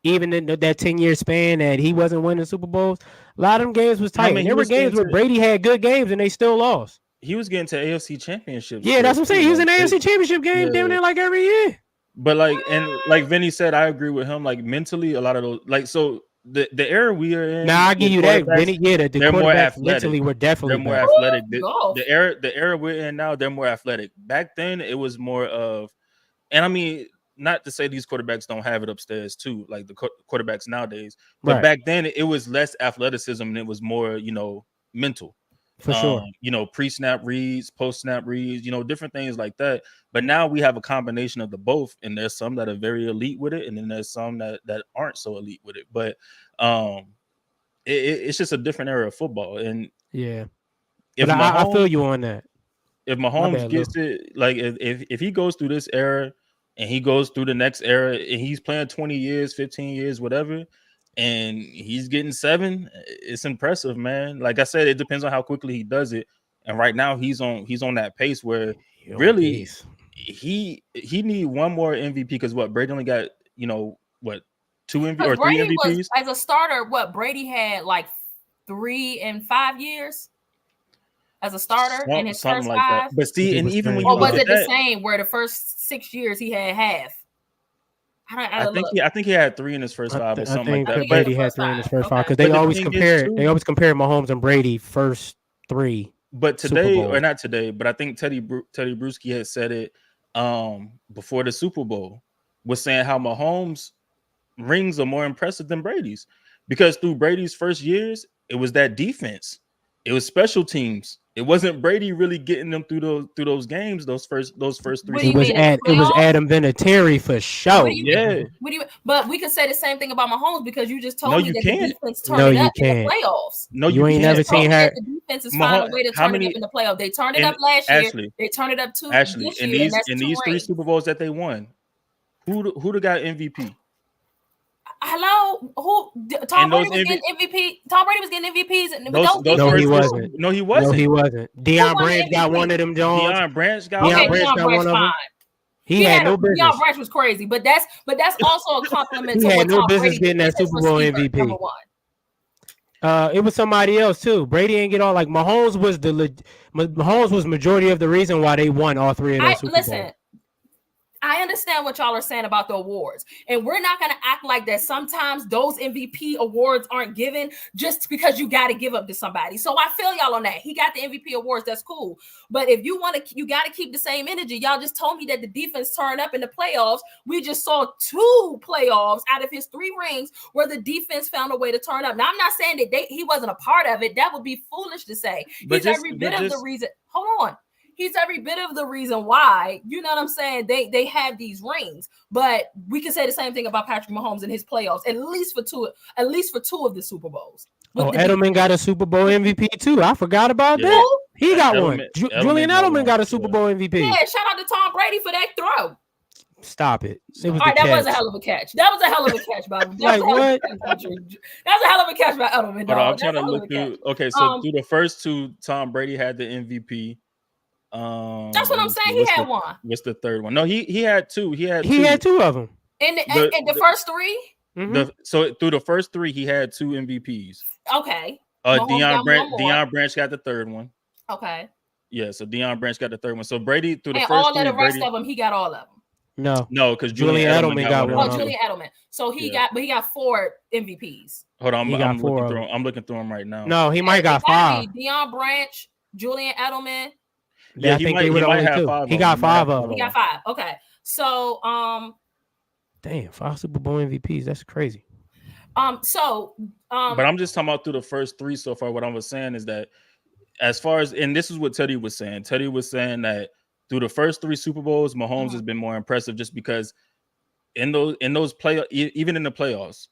Speaker 3: Even in that 10-year span that he wasn't winning Super Bowls, a lot of them games was tight. There were games where Brady had good games and they still lost.
Speaker 4: He was getting to AFC championships.
Speaker 3: Yeah, that's what I'm saying. He was in the AFC championship game down there like every year.
Speaker 4: But like Vinny said, I agree with him. Like mentally, a lot of those the era we are in.
Speaker 3: Nah, I give you that, Vinny. Yeah, the quarterbacks mentally were definitely
Speaker 4: more athletic. The era we're in now, they're more athletic. Back then, it was more of, and I mean, not to say these quarterbacks don't have it upstairs too, like the quarterbacks nowadays. But back then, it was less athleticism and it was more, mental.
Speaker 3: For sure.
Speaker 4: Pre-snap reads, post-snap reads, different things like that. But now we have a combination of the both, and there's some that are very elite with it, and then there's some that aren't so elite with it. But it's just a different era of football. And
Speaker 3: I feel you on that.
Speaker 4: If Mahomes gets it, like if he goes through this era and he goes through the next era and he's playing 20 years, 15 years, whatever, and he's getting 7, it's impressive, man. Like I said, it depends on how quickly he does it. And right now he's on that pace where really he need one more MVP, because Brady only got 2 MVP or 3 MVPs
Speaker 2: as a starter. Brady had like 3 in 5 years as a starter in his first 5.
Speaker 4: That. But see, and even when you
Speaker 2: was it the same where the first 6 years he had half?
Speaker 4: I think he had 3 in his first 5 or something like that.
Speaker 3: Brady had 3 in his first 5 because they always compare Mahomes and Brady first 3.
Speaker 4: But today, or not today, but I think Teddy Bruschi had said it before the Super Bowl, was saying how Mahomes' rings are more impressive than Brady's, because through Brady's first years, it was that defense, it was special teams. It wasn't Brady really getting them through those games, those first 3.
Speaker 3: It was Adam Vinatieri for sure.
Speaker 2: But we could say the same thing about Mahomes, because you just told me that the defense turned it up in the playoffs.
Speaker 3: No, you ain't never seen her.
Speaker 2: The defense is finding a way to turn it up in the playoffs. They turned it up last year. They turned it up too.
Speaker 4: Actually, in these 3 Super Bowls that they won, who got MVP?
Speaker 2: Hello, Tom Brady was getting MVP. Tom Brady was getting MVPs.
Speaker 3: No, he wasn't.
Speaker 4: No, he wasn't.
Speaker 3: No, he wasn't. Deion Branch got one of them, Jones.
Speaker 4: Deion Branch got
Speaker 2: one of them.
Speaker 3: He had no business.
Speaker 2: Deion Branch was crazy, but that's also a compliment.
Speaker 3: He had no business getting that Super Bowl MVP. Number one. It was somebody else too. Brady didn't get all like Mahomes was majority of the reason why they won all three of those Super Bowls.
Speaker 2: I understand what y'all are saying about the awards, and we're not going to act like that. Sometimes those MVP awards aren't given just because you got to give up to somebody. So I feel y'all on that. He got the MVP awards. That's cool. But if you want to, you got to keep the same energy. Y'all just told me that the defense turned up in the playoffs. We just saw 2 playoffs out of his 3 rings where the defense found a way to turn up. Now, I'm not saying that he wasn't a part of it. That would be foolish to say. He's every bit of the reason. Hold on. He's every bit of the reason why, you know what I'm saying, they have these rings. But we can say the same thing about Patrick Mahomes in his playoffs, at least for two of the Super Bowls.
Speaker 3: Edelman got a Super Bowl MVP too. I forgot about that. He got one. Julian Edelman got a Super Bowl MVP.
Speaker 2: Yeah, shout out to Tom Brady for that throw.
Speaker 3: Stop it.
Speaker 2: All right, that was a hell of a catch. That was a hell of a catch by
Speaker 3: like what?
Speaker 2: That's a hell of a catch by Edelman.
Speaker 4: But I'm trying to look through. Okay, so through the first 2, Tom Brady had the MVP.
Speaker 2: That's what I'm saying. He had one.
Speaker 4: What's the third one? No, he had 2. He had
Speaker 3: 2 of them.
Speaker 2: In the first 3.
Speaker 4: Mm-hmm. So through the first 3, he had 2 MVPs.
Speaker 2: Okay.
Speaker 4: Deion Branch got the third one.
Speaker 2: Okay.
Speaker 4: Yeah, so Deion Branch got the third one. So Brady through the first
Speaker 2: all of the rest of them, he got all of them.
Speaker 4: No, because Julian Edelman got one.
Speaker 2: Julian Edelman. So he got 4 MVPs.
Speaker 4: Hold on, I'm looking through them right now.
Speaker 3: No, he might got 5.
Speaker 2: Deion Branch, Julian Edelman.
Speaker 3: Yeah, I think they would only have 5. He got 5 of them.
Speaker 2: He got 5. Okay. So
Speaker 3: damn, 5 Super Bowl MVPs. That's crazy.
Speaker 2: But
Speaker 4: I'm just talking about through the first 3 so far. What I was saying is that as far as, and this is what Teddy was saying. Teddy was saying that through the first 3 Super Bowls, Mahomes has been more impressive just because in those play, even in the playoffs,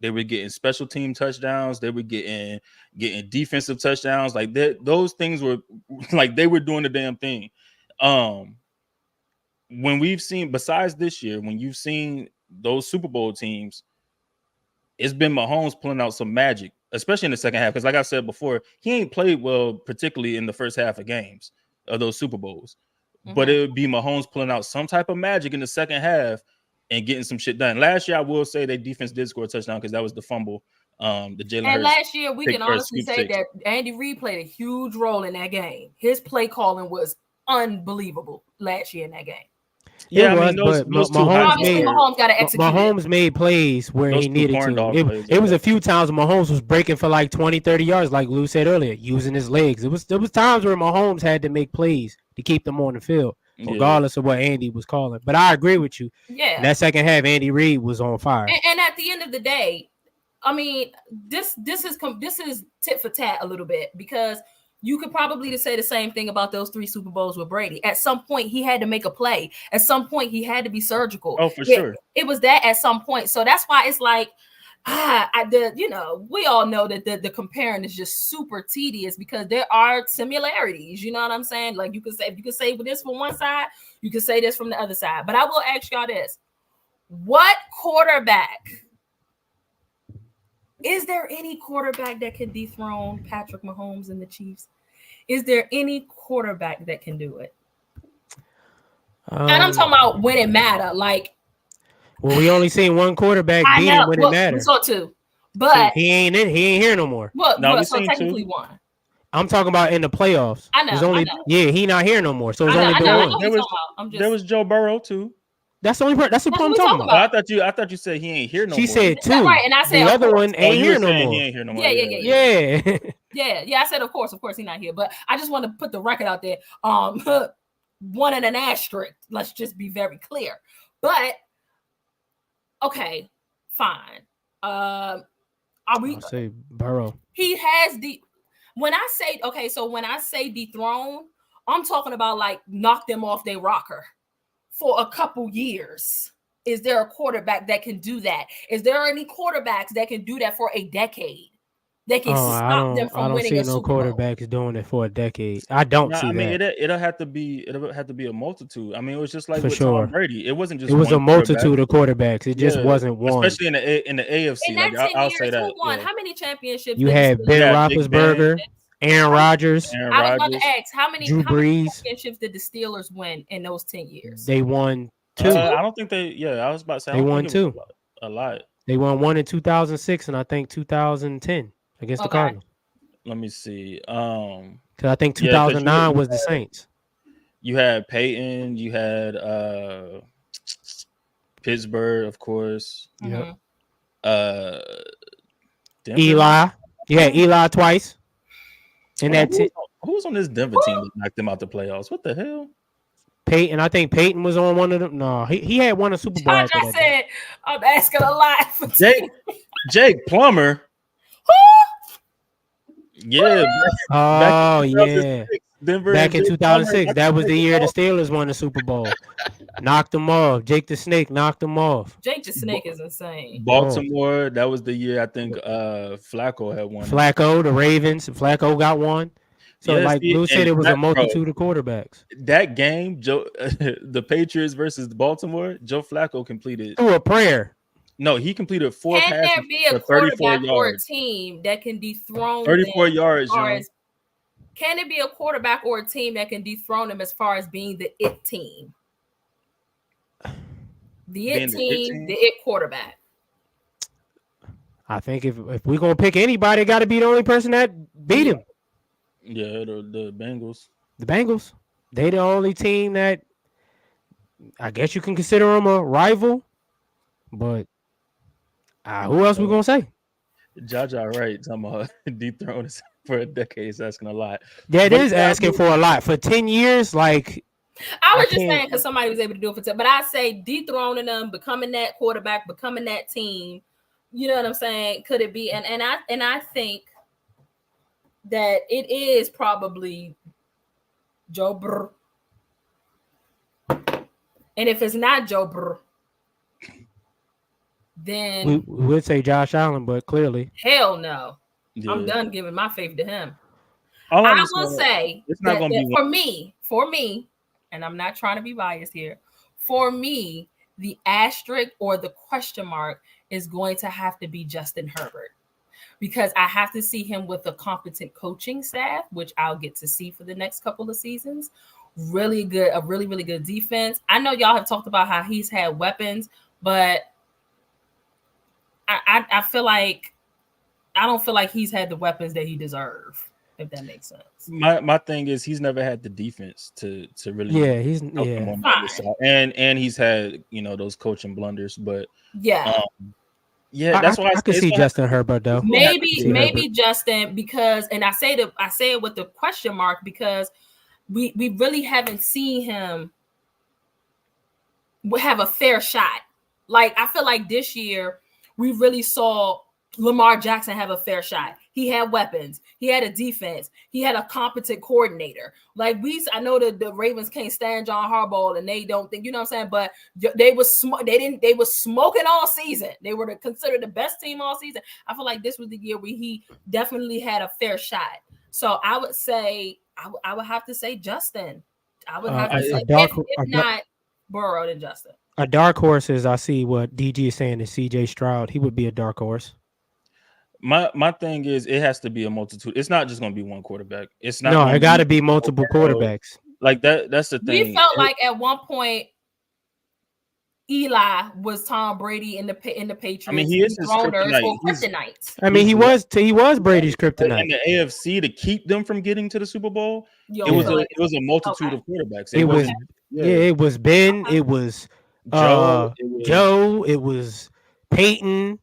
Speaker 4: they were getting special team touchdowns. They were getting defensive touchdowns. Like those things were like they were doing the damn thing. When we've seen, besides this year, when you've seen those Super Bowl teams, it's been Mahomes pulling out some magic, especially in the second half. Because like I said before, he ain't played well, particularly in the first half of games of those Super Bowls. Mm-hmm. But it would be Mahomes pulling out some type of magic in the second half and getting some shit done. Last year, I will say their defense did score a touchdown because that was the fumble. The Jalen Hurts.
Speaker 2: Last year, we can honestly say that Andy Reid played a huge role in that game. His play calling was unbelievable last year in that game.
Speaker 3: Yeah, Mahomes made plays where he needed to. It was a few times Mahomes was breaking for like 20, 30 yards, like Lou said earlier, using his legs. There was times where Mahomes had to make plays to keep them on the field, regardless of what Andy was calling. But I agree with you.
Speaker 2: Yeah.
Speaker 3: That second half, Andy Reid was on fire.
Speaker 2: And at the end of the day, I mean, this is tit for tat a little bit because you could probably say the same thing about those 3 Super Bowls with Brady. At some point, he had to make a play. At some point, he had to be surgical.
Speaker 4: Oh, for sure.
Speaker 2: It was that at some point. So that's why it's like, we all know that the comparing is just super tedious because there are similarities. You know what I'm saying? Like you could say this from one side, you could say this from the other side. But I will ask y'all this: what quarterback? Is there any quarterback that can dethrone Patrick Mahomes and the Chiefs? Is there any quarterback that can do it? And I'm talking about when it matter. Like,
Speaker 3: well, we only seen one quarterback beat him when it matters.
Speaker 2: We saw 2, but so
Speaker 3: he ain't here no more.
Speaker 2: So technically 1.
Speaker 3: I'm talking about in the playoffs.
Speaker 2: I know.
Speaker 3: Yeah, he not here no more. So it's only the one.
Speaker 4: There was Joe Burrow too.
Speaker 3: That's the only part. That's what I'm talking about.
Speaker 4: I thought you said he ain't here no more.
Speaker 3: She said 2.
Speaker 2: Right, and I said
Speaker 3: the other one ain't here no more.
Speaker 4: He ain't here no more.
Speaker 2: Yeah. I said, of course, he's not here. But I just want to put the record out there. 1 and an asterisk. Let's just be very clear. But okay, fine. I'll
Speaker 3: say Burrow.
Speaker 2: He has when I say dethrone, I'm talking about like knock them off their rocker for a couple years. Is there a quarterback that can do that? Is there any quarterbacks that can do that for a decade? They can stop them from winning a Super Bowl.
Speaker 3: I don't see no quarterbacks doing it for a decade. I don't see that.
Speaker 4: It'll have to be a multitude. I mean, it was just like
Speaker 3: for
Speaker 4: with
Speaker 3: sure.
Speaker 4: Tom Brady. It wasn't just.
Speaker 3: It was a multitude of quarterbacks. It just wasn't one.
Speaker 4: Especially in the AFC.
Speaker 2: In that 10 years, who won? How many championships?
Speaker 3: You had Ben Roethlisberger, Aaron Rodgers.
Speaker 2: I was about to ask how many
Speaker 3: championships
Speaker 2: did the Steelers win in those 10 years?
Speaker 3: They won 2.
Speaker 4: I don't think they. Yeah, I was about to say
Speaker 3: they won 2.
Speaker 4: A lot.
Speaker 3: They won 1 in 2006 and I think 2010 against the Cardinals.
Speaker 4: Let me see.
Speaker 3: Because I think 2009 was the Saints.
Speaker 4: You had Peyton. You had Pittsburgh, of course.
Speaker 3: Yep.
Speaker 4: Denver.
Speaker 3: You had Eli twice. And
Speaker 4: who was on this Denver team that knocked them out the playoffs? What the hell?
Speaker 3: Peyton. I think Peyton was on one of them. No, he had won a Super Bowl.
Speaker 2: I said I'm asking a lot for
Speaker 4: Jake Plummer. Yeah.
Speaker 3: Yeah.
Speaker 4: Denver
Speaker 3: back in 2006. That was the year the Steelers won the Super Bowl. Knocked them off. Jake the Snake knocked them off.
Speaker 2: Jake the Snake is insane.
Speaker 4: Baltimore. That was the year I think Flacco had won.
Speaker 3: Flacco, the Ravens. Flacco got one. So Lou said, it was a multitude of quarterbacks.
Speaker 4: That game, the Patriots versus Baltimore, Joe Flacco completed
Speaker 3: through a prayer.
Speaker 4: No, he completed 4 passes.
Speaker 2: Can there be a quarterback or a team that can dethrone
Speaker 4: 34 yards?
Speaker 2: Can it be a quarterback or a team that can dethrone him as far as being the it team? The it quarterback.
Speaker 3: I think if we're gonna pick anybody, it got to be the only person that beat him.
Speaker 4: Yeah, the Bengals.
Speaker 3: The Bengals. They the only team that I guess you can consider them a rival, but. Who else we gonna say?
Speaker 4: Jaja Wright talking about dethrone us for a decade is asking a lot.
Speaker 3: That is asking for a lot. For 10 years, like
Speaker 2: I was just saying because somebody was able to do it for 10. But I say dethroning them, becoming that quarterback, becoming that team. You know what I'm saying? Could it be? And I think that it is probably Joe Burr. And if it's not Joe Burr, then
Speaker 3: we would say Josh Allen, but clearly,
Speaker 2: hell no. Yeah. I'm done giving my faith to him. I will say it's not going to be for me, and I'm not trying to be biased here. For me, the asterisk or the question mark is going to have to be Justin Herbert, because I have to see him with a competent coaching staff, which I'll get to see for the next couple of seasons. A really, really good defense. I know y'all have talked about how he's had weapons, but I feel like I don't feel like he's had the weapons that he deserves, if that makes sense.
Speaker 4: My thing is he's never had the defense to really and he's had those coaching blunders, but that's why
Speaker 3: I could see Justin Herbert though.
Speaker 2: Maybe Justin, because I say it with the question mark because we really haven't seen him have a fair shot. Like I feel like this year we really saw Lamar Jackson have a fair shot. He had weapons. He had a defense. He had a competent coordinator. Like I know that the Ravens can't stand John Harbaugh, and they don't think, you know what I'm saying. But they was smoking all season. They were considered the best team all season. I feel like this was the year where he definitely had a fair shot. So I would say I would have to say Justin. I would have to say if not Burrow, then Justin.
Speaker 3: A dark horse is I see what DG is saying is CJ Stroud. He would be a dark horse.
Speaker 4: My thing is it has to be a multitude. It's not just going to be one quarterback. It's not.
Speaker 3: No, it got to be multiple quarterbacks.
Speaker 4: Like that. That's the thing.
Speaker 2: We felt like at one point Eli was Tom Brady in the Patriots.
Speaker 4: I mean, he is his kryptonite.
Speaker 3: I mean, he was Brady's kryptonite.
Speaker 4: In the AFC to keep them from getting to the Super Bowl, it was a multitude of quarterbacks. It
Speaker 3: was Ben. It was Joe. It was Peyton.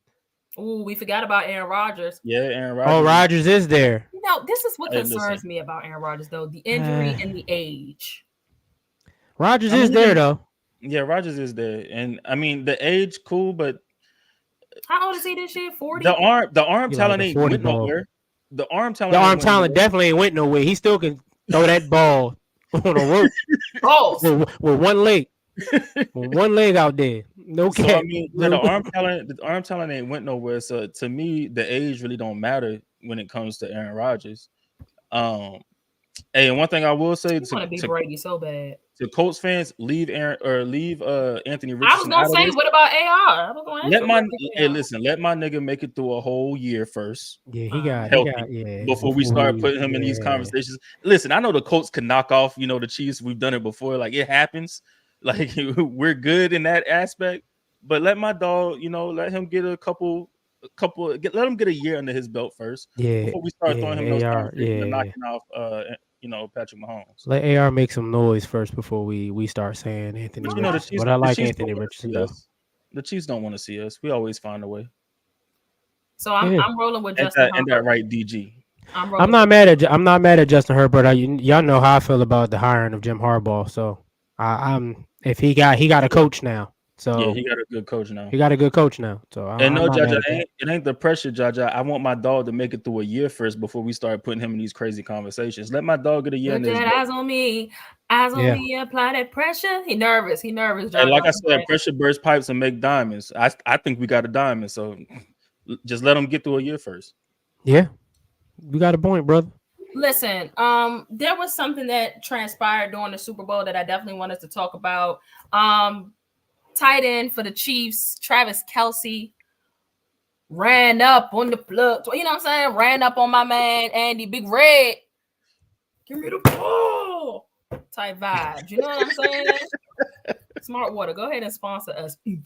Speaker 2: Oh, we forgot about Aaron Rodgers.
Speaker 4: Yeah, Aaron Rodgers.
Speaker 3: Oh, Rodgers is there.
Speaker 2: This is what concerns me about Aaron Rodgers, though. The injury and the age.
Speaker 3: Rodgers is there, though.
Speaker 4: Yeah, Rodgers is there. And, I mean, the age, cool, but...
Speaker 2: How old is he this year? 40?
Speaker 4: The arm talent ain't went nowhere. The arm talent
Speaker 3: definitely ain't went nowhere. He still can throw that ball on a rope with one leg. One leg out there. No cap.
Speaker 4: So, I mean, the arm talent ain't went nowhere. So to me, the age really don't matter. when it comes to Aaron Rodgers. Hey, and one thing I will say
Speaker 2: want to be Brady so bad.
Speaker 4: To Colts fans, leave Anthony Richardson.
Speaker 2: I was gonna say, what about AR?
Speaker 4: Let my nigga make it through a whole year first.
Speaker 3: Yeah, he got
Speaker 4: before we start putting him in these conversations. Listen, I know the Colts can knock off, the Chiefs. We've done it before. Like, it happens. Like, we're good in that aspect. But let my dog, let him get let him get a year under his belt first.
Speaker 3: Yeah,
Speaker 4: before we start throwing him those conversations and knocking off Patrick Mahomes.
Speaker 3: Let AR make some noise first before we start saying Anthony Richardson. But I like Anthony Richardson though.
Speaker 4: The Chiefs don't want to see us. We always find a way.
Speaker 2: So I'm rolling with Justin Herbert.
Speaker 4: And that right DG.
Speaker 3: I'm not mad at Justin Herbert. Y'all know how I feel about the hiring of Jim Harbaugh. So if he got a coach now. So
Speaker 4: yeah, he got a good coach now.
Speaker 3: So
Speaker 4: Jaja, it ain't the pressure, Jaja. I want my dog to make it through a year first before we start putting him in these crazy conversations. Let my dog get a year.
Speaker 2: Eyes on me, apply that pressure. He nervous.
Speaker 4: And like I said, pressure bursts pipes and make diamonds. I think we got a diamond. So just let him get through a year first.
Speaker 3: Yeah, you got a point, brother.
Speaker 2: Listen, there was something that transpired during the Super Bowl that I definitely wanted to talk about. Tight end for the Chiefs, Travis Kelce, ran up on the plug. You know what I'm saying? Ran up on my man, Andy Big Red. Give me the ball. Type vibe. You know what I'm saying? Smart Water, go ahead and sponsor us. I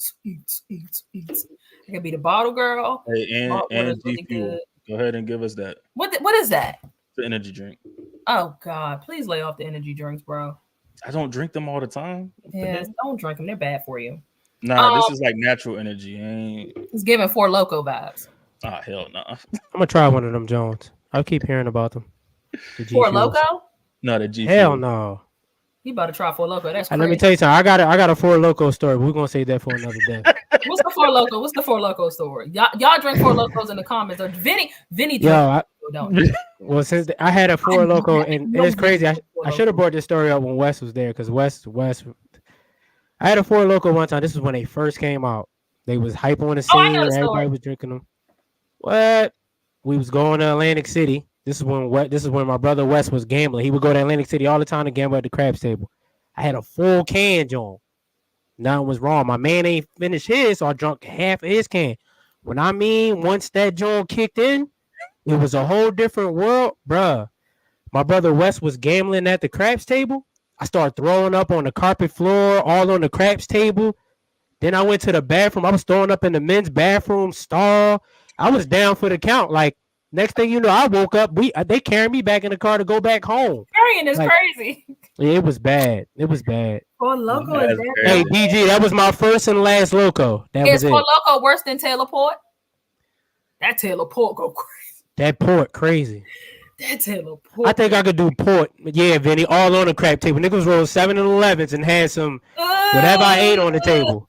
Speaker 2: could be the bottle girl.
Speaker 4: Hey, and G Fuel. Go ahead and give us that.
Speaker 2: What is that?
Speaker 4: The energy drink.
Speaker 2: Oh, God. Please lay off the energy drinks, bro.
Speaker 4: I don't drink them all the time.
Speaker 2: Yeah, don't drink them. They're bad for you.
Speaker 4: Nah, this is like natural energy.
Speaker 2: It's giving Four Loko vibes.
Speaker 4: Ah, hell no.
Speaker 3: I'm gonna try one of them Jones. I keep hearing about them.
Speaker 2: Four Loko?
Speaker 4: No, the G.
Speaker 3: Hell no.
Speaker 2: You about to try Four Loko? That's crazy.
Speaker 3: Let me tell you something. I got a Four Loko story. We're gonna save that for another day.
Speaker 2: What's the Four Loko story? Y'all drink Four Lokos in the comments. Or Vinny.
Speaker 3: Well, since I had a Four Loko, and it's crazy. I should have brought this story up when Wes was there, because Wes. I had a Four Loko one time. This is when they first came out. They was hype on the scene. Everybody was drinking them. What? We was going to Atlantic City. This is when my brother Wes was gambling. He would go to Atlantic City all the time to gamble at the craps table. I had a full can, John. Nothing was wrong. My man ain't finished his, so I drunk half of his can. Once that John kicked in, it was a whole different world, bruh. My brother Wes was gambling at the craps table. I started throwing up on the carpet floor, all on the craps table. Then I went to the bathroom. I was throwing up in the men's bathroom stall. I was down for the count. Like, next thing you know, I woke up. They carried me back in the car to go back home.
Speaker 2: Carrying is crazy.
Speaker 3: It was bad.
Speaker 2: Four Loko is bad.
Speaker 3: Hey, DG, that was my first and last Loco.
Speaker 2: Is Four Loko worse than Taylor Port? That Taylor Port go crazy.
Speaker 3: That Port crazy.
Speaker 2: That Taylor Port.
Speaker 3: I think I could do Port. Yeah, Vinny, all on the crap table. Niggas rolled 7 and 11s and had some whatever I ate on the table.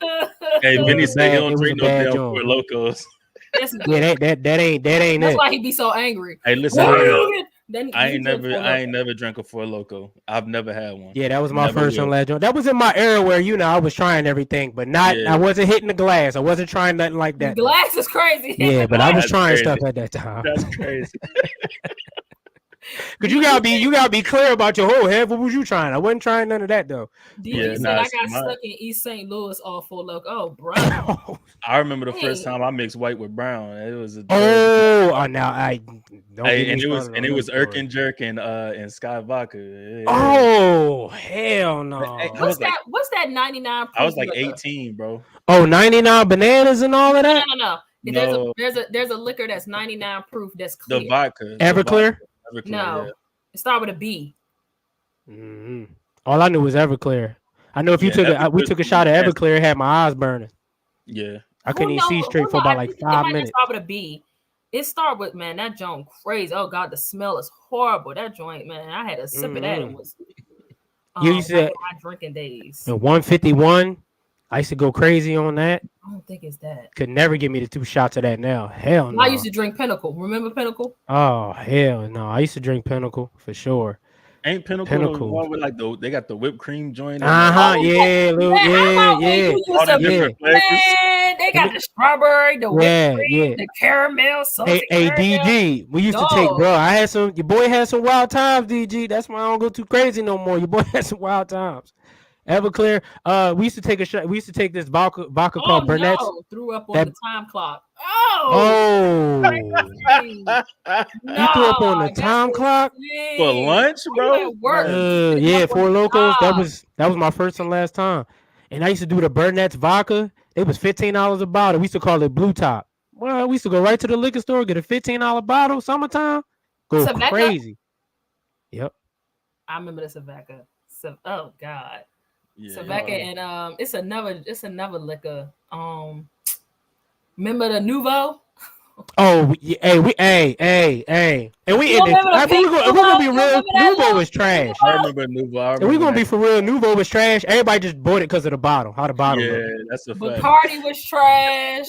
Speaker 4: Hey, Vinny said he don't drink no damn Four Lokos.
Speaker 3: Yeah, that ain't it.
Speaker 2: That's why he be so angry.
Speaker 4: Hey, listen, I ain't never drank a Four Loko. I've never had one.
Speaker 3: Yeah, that was my first and last joint. That was in my era where I was trying everything, but I wasn't hitting the glass. I wasn't trying nothing like that.
Speaker 2: The glass is crazy.
Speaker 3: Yeah, but I was trying stuff at that time.
Speaker 4: That's crazy.
Speaker 3: Cause you gotta be clear about your whole head. What was you trying? I wasn't trying none of that though.
Speaker 2: I got stuck in East St. Louis all Four Loko. Oh, bro.
Speaker 4: I remember the first time I mixed white with brown. It was
Speaker 3: now I don't.
Speaker 4: It was Erkin Jerk and Sky Vodka. Yeah.
Speaker 3: Oh hell no!
Speaker 2: What's that 99?
Speaker 4: I was like 18, bro.
Speaker 3: Oh, 99 bananas and all of that.
Speaker 2: No. There's a liquor that's 99 proof. That's clear.
Speaker 4: The vodka.
Speaker 3: Everclear.
Speaker 2: No, it started with a B.
Speaker 3: Mm-hmm. All I knew was Everclear. I know if we took a shot of Everclear, it had my eyes burning.
Speaker 4: Yeah,
Speaker 3: I couldn't even see straight for about like 5 minutes.
Speaker 2: It start with a B. It started with, man, that joint crazy. Oh God, the smell is horrible. That joint, man, I had a sip of that. It was.
Speaker 3: You said
Speaker 2: my drinking days.
Speaker 3: And 151. I used to go crazy on that.
Speaker 2: I don't think it's that.
Speaker 3: Could never give me the 2 shots of that now. Hell no.
Speaker 2: I used to drink Pinnacle. Remember Pinnacle?
Speaker 3: Oh, hell no. I used to drink Pinnacle for sure.
Speaker 4: Ain't Pinnacle the one with like they got the whipped cream joint?
Speaker 3: Yeah.
Speaker 2: All the different flavors. Man, they got the the strawberry, the whipped cream, the caramel, salty
Speaker 3: DG, we used to take, bro. Your boy had some wild times, DG. That's why I don't go too crazy no more. Your boy had some wild times. Everclear. We used to take a shot. We used to take this vodka called Burnett's.
Speaker 2: No. Threw up on the time clock. Oh.
Speaker 3: You threw up on the time clock
Speaker 4: for lunch, bro.
Speaker 3: Yeah, Four Locos. That was my first and last time. And I used to do the Burnett's vodka. It was $15 a bottle. We used to call it Blue Top. Well, we used to go right to the liquor store, get a $15 bottle. Summertime, go crazy. Yep.
Speaker 2: I remember the Savecca. Oh God. Yeah, Savecca and it's another liquor. Remember the Nouveau?
Speaker 3: Oh, hey, and we in this. We're gonna be real. Nouveau was trash.
Speaker 4: I remember Nouveau.
Speaker 3: We're gonna be for real. Nouveau was trash. Everybody just bought it because of the bottle. How the bottle looked.
Speaker 4: Yeah, that's a fact.
Speaker 2: Bacardi was trash.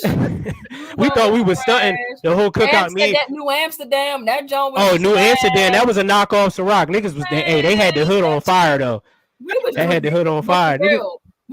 Speaker 3: We thought we was stunting the whole cookout.
Speaker 2: That New Amsterdam, that joint was
Speaker 3: New Amsterdam, that was a knockoff Ciroc. Niggas was they had the hood on fire though. They had the hood on fire.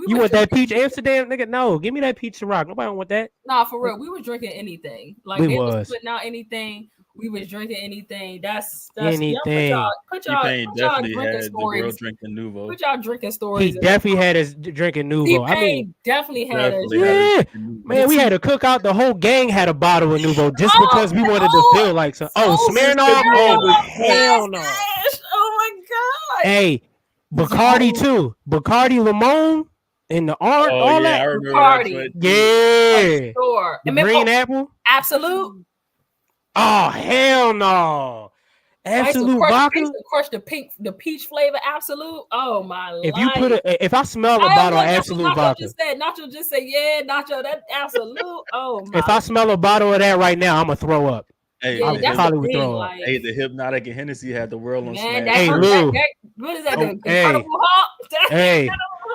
Speaker 3: You want that peach Amsterdam, nigga? No, give me that peach Ciroc. Nobody want that.
Speaker 2: Nah, for real. We were drinking anything. Like we was putting out anything. We was drinking anything. That's
Speaker 3: anything.
Speaker 2: Put y'all
Speaker 4: definitely
Speaker 2: drinking
Speaker 4: had
Speaker 2: stories.
Speaker 4: The girl drinking Nouveau.
Speaker 2: Put y'all drinking stories.
Speaker 3: He definitely had us drinking Nouveau.
Speaker 2: I mean, definitely had us.
Speaker 3: Yeah, man, we had to cook out. The whole gang had a bottle of Nouveau just because we wanted to feel like some. Smirnoff. Oh hell no.
Speaker 2: Oh my god.
Speaker 3: Hey, Bacardi too. Bacardi Limon. In the art, all that.
Speaker 4: I remember that.
Speaker 3: Yeah.
Speaker 2: Sure.
Speaker 3: Green apple.
Speaker 2: Absolute.
Speaker 3: Oh hell no! Absolute vodka.
Speaker 2: Crush the peach flavor Absolute. Oh my life.
Speaker 3: If I smell a bottle of Absolute vodka.
Speaker 2: Nacho just said, yeah, Nacho, that Absolute. Oh my.
Speaker 3: If I smell a bottle of that right now, I'm gonna throw up.
Speaker 4: Hey,
Speaker 3: I probably would throw up.
Speaker 4: Hey, the Hypnotic and Hennessy had the world on smash.
Speaker 3: Hey, Lou.
Speaker 2: What is that? Incredible Hulk?
Speaker 3: Hey.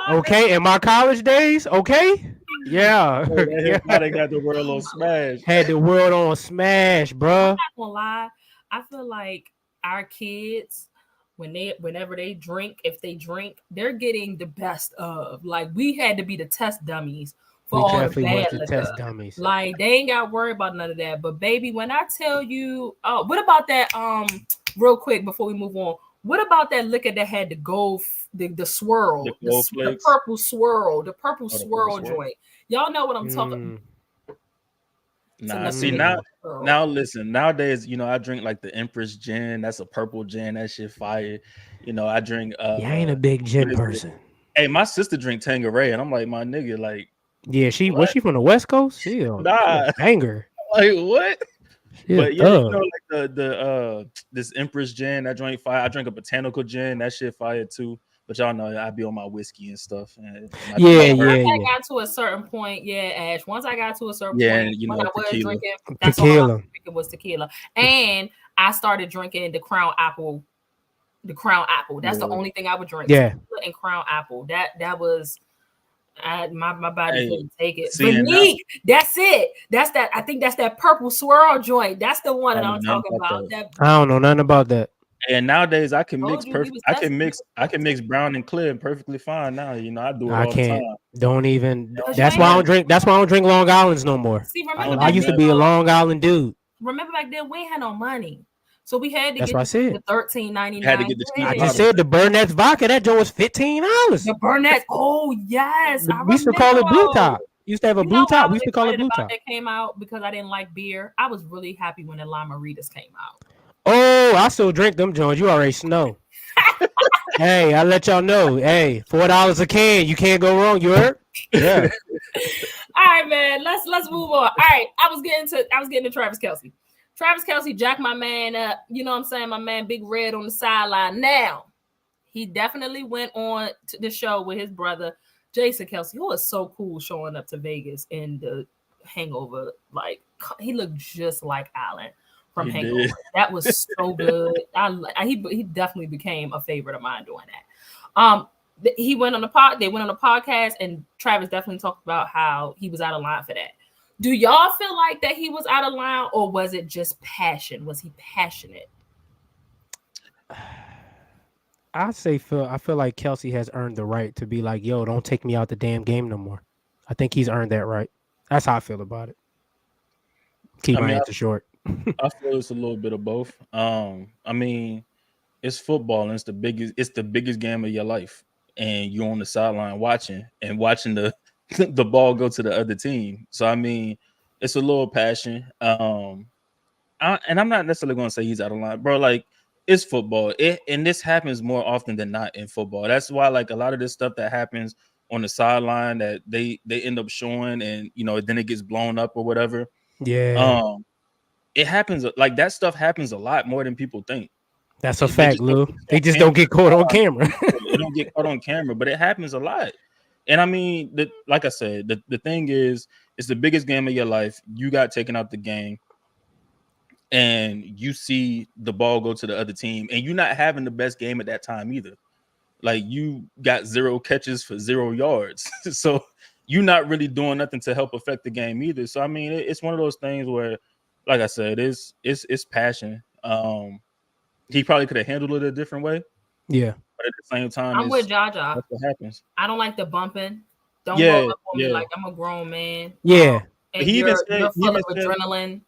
Speaker 3: Okay, in my college days, okay? Yeah.
Speaker 4: Hypnotic had the world on smash.
Speaker 3: Had the world on smash, bro.
Speaker 2: I'm not gonna lie. I feel like our kids, whenever they drink, if they drink, they're getting the best of. Like, we had to be the test dummies. For
Speaker 3: we definitely went to test dummies.
Speaker 2: Like, they ain't got to worry about none of that. But baby, when I tell you, what about that? Real quick before we move on, what about that liquor that had the gold, the swirl, the purple swirl, joint? Y'all know what I'm talking about.
Speaker 4: Nah, see now listen. Nowadays, I drink like the Empress gin. That's a purple gin. That shit fire. I drink.
Speaker 3: I ain't a big gin person.
Speaker 4: Hey, my sister drink Tanqueray, and I'm like, my nigga, like.
Speaker 3: Yeah, was she from the West Coast? She banger.
Speaker 4: Like what? But yeah, like the this Empress gin, that joint fire. I drink a botanical gin, that shit fire too. But y'all know I be on my whiskey and stuff. And
Speaker 2: I got to a certain point, Ash. Once I got to a certain point, when I was drinking, that's all I was drinking was tequila, and I started drinking the Crown Apple. The Crown Apple. That's the only thing I would drink.
Speaker 3: Yeah,
Speaker 2: and Crown Apple. That was. My body couldn't take it. But Neek, that's it. That's that. I think that's that purple swirl joint. That's the one that I'm talking about.
Speaker 3: I don't know nothing about that.
Speaker 4: And nowadays I can mix I can mix brown and clear perfectly fine now. I do it all the time.
Speaker 3: Don't even. That's why I don't drink. That's why I don't drink Long Island's no more.
Speaker 2: See,
Speaker 3: I used to be a Long Island dude.
Speaker 2: Remember back then we ain't had no money. So we had to
Speaker 3: get
Speaker 2: the $13.99.
Speaker 4: Had to get the
Speaker 3: I just said the Burnett's vodka. That joint was $15.
Speaker 2: The Burnett's. Oh yes,
Speaker 3: we used to call it Blue Top. Used to have a Blue Top. We used to call it Blue Top.
Speaker 2: That came out because I didn't like beer. I was really happy when the Lime-A-Ritas came out.
Speaker 3: Oh, I still drink them joints. You already know. Hey, I let y'all know. Hey, $4 a can. You can't go wrong. You heard? Yeah.
Speaker 2: All right, man. Let's move on. All right, I was getting to Travis Kelce. Travis Kelce jacked my man up. You know what I'm saying? My man Big Red on the sideline. Now, he definitely went on to the show with his brother, Jason Kelce, who was so cool showing up to Vegas in the Hangover. Like, he looked just like Alan from Hangover. That was so good. He definitely became a favorite of mine doing that. He went on the they went on a podcast, and Travis definitely talked about how he was out of line for that. Do y'all feel like that he was out of line, or was it just passion? Was he passionate?
Speaker 3: I feel like Kelce has earned the right to be like, yo, don't take me out the damn game no more. I think he's earned that right. That's how I feel about it. Keep my answer short.
Speaker 4: I feel it's a little bit of both. I mean, it's football, and it's the biggest game of your life, and you're on the sideline watching the the ball go to the other team. So I mean, it's a little passion. And I'm not necessarily going to say he's out of line, bro. Like, it's football, and this happens more often than not in football. That's why, like, a lot of this stuff that happens on the sideline that they end up showing, and then it gets blown up or whatever.
Speaker 3: Yeah.
Speaker 4: It happens, like, that stuff happens a lot more than people think.
Speaker 3: That's a fact, Lou. They just don't get caught on camera.
Speaker 4: They don't get caught on camera, but it happens a lot. And I mean, like I said, the thing is, it's the biggest game of your life. You got taken out the game, and you see the ball go to the other team, and you're not having the best game at that time either. Like, you got 0 catches for 0 yards. So you're not really doing nothing to help affect the game either. So I mean, it's one of those things where, like I said, it's passion. He probably could have handled it a different way.
Speaker 3: Yeah.
Speaker 4: But at the same time,
Speaker 2: I'm with Jaja.
Speaker 4: That's what happens.
Speaker 2: I don't like the bumping. Don't roll up on me like I'm a grown man.
Speaker 3: Yeah.
Speaker 2: And you're full of adrenaline,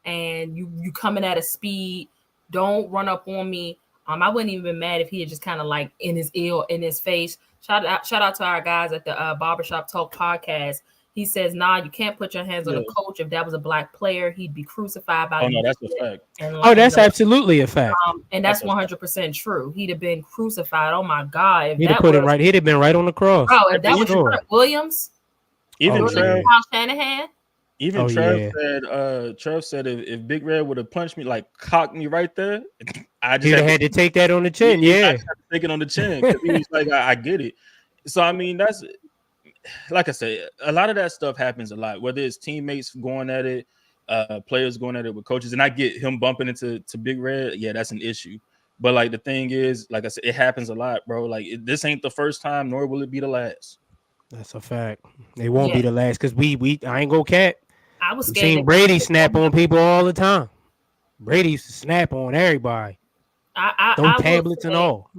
Speaker 2: and you coming at a speed. Don't run up on me. I wouldn't even been mad if he had just kind of like in his ear, in his face. Shout out to our guys at the Barbershop Talk podcast. He says, "Nah, you can't put your hands on a coach. If that was a black player, he'd be crucified by."
Speaker 4: Oh no, that's a fact.
Speaker 2: And
Speaker 3: that's absolutely a fact.
Speaker 2: And that's 100% true. He'd have been crucified. Oh my God!
Speaker 3: He'd have He'd have been right on the cross.
Speaker 2: Bro, if that was Trent Williams,
Speaker 4: even
Speaker 2: Kyle Shanahan.
Speaker 4: Even Trev said if Big Red would have punched me, like cocked me right there, I just
Speaker 3: had to take that on the chin. I
Speaker 4: had to take it on the chin. He was like, I get it. So I mean, that's, like I said, a lot of that stuff happens a lot. Whether it's teammates going at it, players going at it with coaches, and I get him bumping into Big Red. Yeah, that's an issue. But like the thing is, like I said, it happens a lot, bro. Like this ain't the first time, nor will it be the last.
Speaker 3: That's a fact. They won't be the last because I ain't go cat.
Speaker 2: I was scared.
Speaker 3: Seen Brady snap on people all the time. Brady used to snap on everybody. I tablets and all.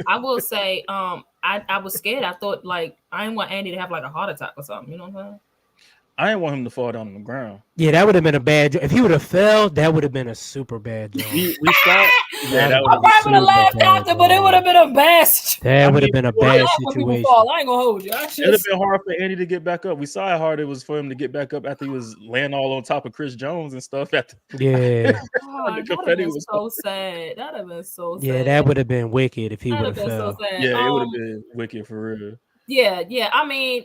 Speaker 2: I will say, I was scared. I thought like I didn't want Andy to have like a heart attack or something. You know what I'm saying?
Speaker 4: I didn't want him to fall down on the ground.
Speaker 3: Yeah, that would have been a bad job. If he would have fell, that would have been a super bad job.
Speaker 4: We stopped.
Speaker 2: I probably would have laughed after, but it would have been a bad.
Speaker 3: That would have been a bad situation.
Speaker 2: I ain't gonna hold you.
Speaker 4: It would have been hard for Andy to get back up. We saw how hard it was for him to get back up after he was laying all on top of Chris Jones and stuff.
Speaker 3: Yeah,
Speaker 2: the confetti was so sad. That'd have been so sad.
Speaker 3: Yeah, that would have been wicked if he would have fell.
Speaker 2: So
Speaker 4: yeah, it would have been wicked for real.
Speaker 2: Yeah. I mean,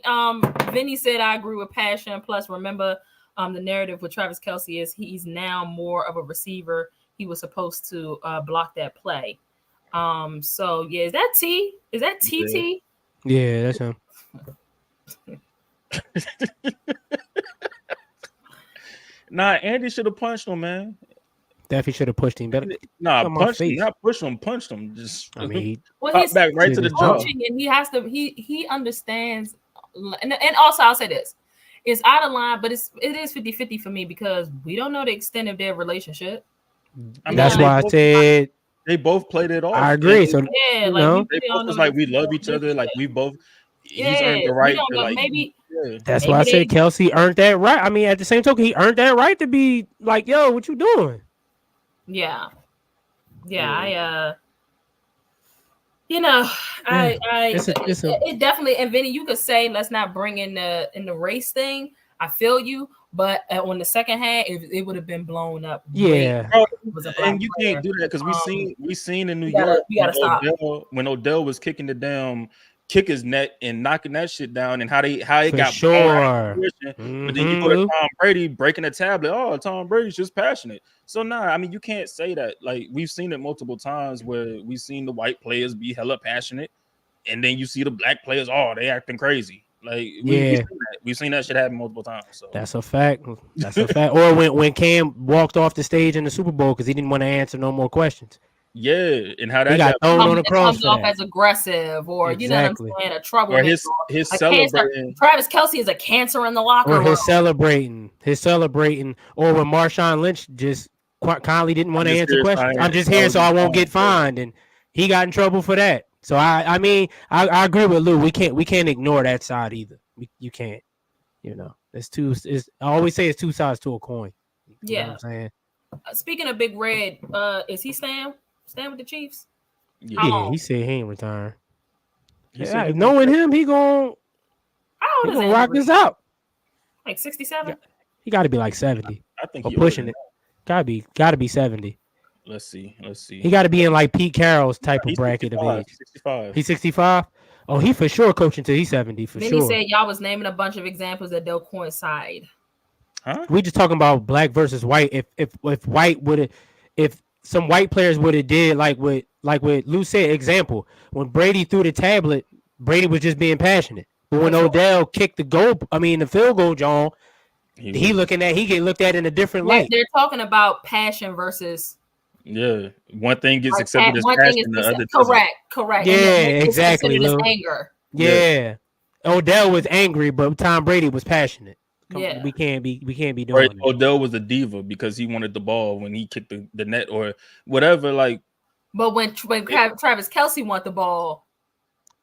Speaker 2: Vinny said I agree with passion. Plus, remember, the narrative with Travis Kelce is he's now more of a receiver. He was supposed to block that play. So yeah, is that T? Is that TT?
Speaker 3: Yeah, that's him.
Speaker 4: Nah, Andy should have punched him, man.
Speaker 3: Definitely should have pushed him better.
Speaker 4: Nah, punched him, not push him, punched him. Just
Speaker 2: he's
Speaker 4: back right to the jaw.
Speaker 2: And he has to. He understands. And also, I'll say this: it's out of line, but it is 50-50 for me because we don't know the extent of their relationship.
Speaker 3: I mean, that's why I said
Speaker 4: they both played it off.
Speaker 3: I agree. So
Speaker 2: yeah, like
Speaker 4: they both was like we love each other. Like we both. He's earned the right to like.
Speaker 2: Maybe.
Speaker 3: That's why I said Kelce earned that right. I mean, at the same token, he earned that right to be like, "Yo, what you doing?"
Speaker 2: Yeah. I it definitely. And Vinny, you could say let's not bring in the race thing. I feel you, but on the second hand, it would have been blown up.
Speaker 3: Yeah,
Speaker 4: and you can't do that because we seen in New York when Odell was kicking the damn kicker's net and knocking that shit down, and how it got
Speaker 3: sure.
Speaker 4: But then you go to Tom Brady breaking the tablet. Oh, Tom Brady's just passionate. So I mean you can't say that. Like we've seen it multiple times where we've seen the white players be hella passionate, and then you see the black players, oh, they acting crazy. Like we've seen that shit happen multiple times. So
Speaker 3: that's a fact. That's a fact. Or when Cam walked off the stage in the Super Bowl because he didn't want to answer no more questions.
Speaker 4: Yeah, and how that
Speaker 3: got thrown on the cross.
Speaker 2: Comes off as aggressive, or you know what I'm saying, a trouble.
Speaker 4: Or his celebrating.
Speaker 2: Travis Kelce is a cancer in the locker room.
Speaker 3: Or his celebrating. Or when Marshawn Lynch just kindly didn't want to answer questions. I'm just here so I won't get fined, and he got in trouble for that. So I mean I agree with Lou. We can't ignore that side either. You can't. You know, I always say it's two sides to a coin. You
Speaker 2: know
Speaker 3: what I'm saying?
Speaker 2: Speaking of Big Red, is he staying with the Chiefs?
Speaker 3: Yeah, he said he ain't retiring. Knowing him, he gonna rock this out.
Speaker 2: Like 67?
Speaker 3: He got to be like 70.
Speaker 4: I think
Speaker 3: he's pushing it. Got to be 70.
Speaker 4: Let's see.
Speaker 3: He got to be in like Pete Carroll's type of bracket of age.
Speaker 4: 65.
Speaker 3: He's 65. Oh, he for sure coaching till he's 70 for
Speaker 2: then
Speaker 3: sure.
Speaker 2: Then he said y'all was naming a bunch of examples that don't coincide.
Speaker 3: Huh? We just talking about black versus white. If white would, if some white players would have did like what Lou said. Example, when Brady threw the tablet, Brady was just being passionate. But when Odell kicked the field goal, John, he get looked at in a different light.
Speaker 2: They're talking about passion versus.
Speaker 4: Yeah, one thing gets accepted as passion, the other
Speaker 2: correct.
Speaker 3: Yeah, exactly.
Speaker 2: Anger.
Speaker 3: Yeah, Odell was angry, but Tom Brady was passionate.
Speaker 2: Yeah,
Speaker 3: we can't be doing it.
Speaker 4: Odell was a diva because he wanted the ball when he kicked the net or whatever. Like,
Speaker 2: but when Travis Kelce want the ball,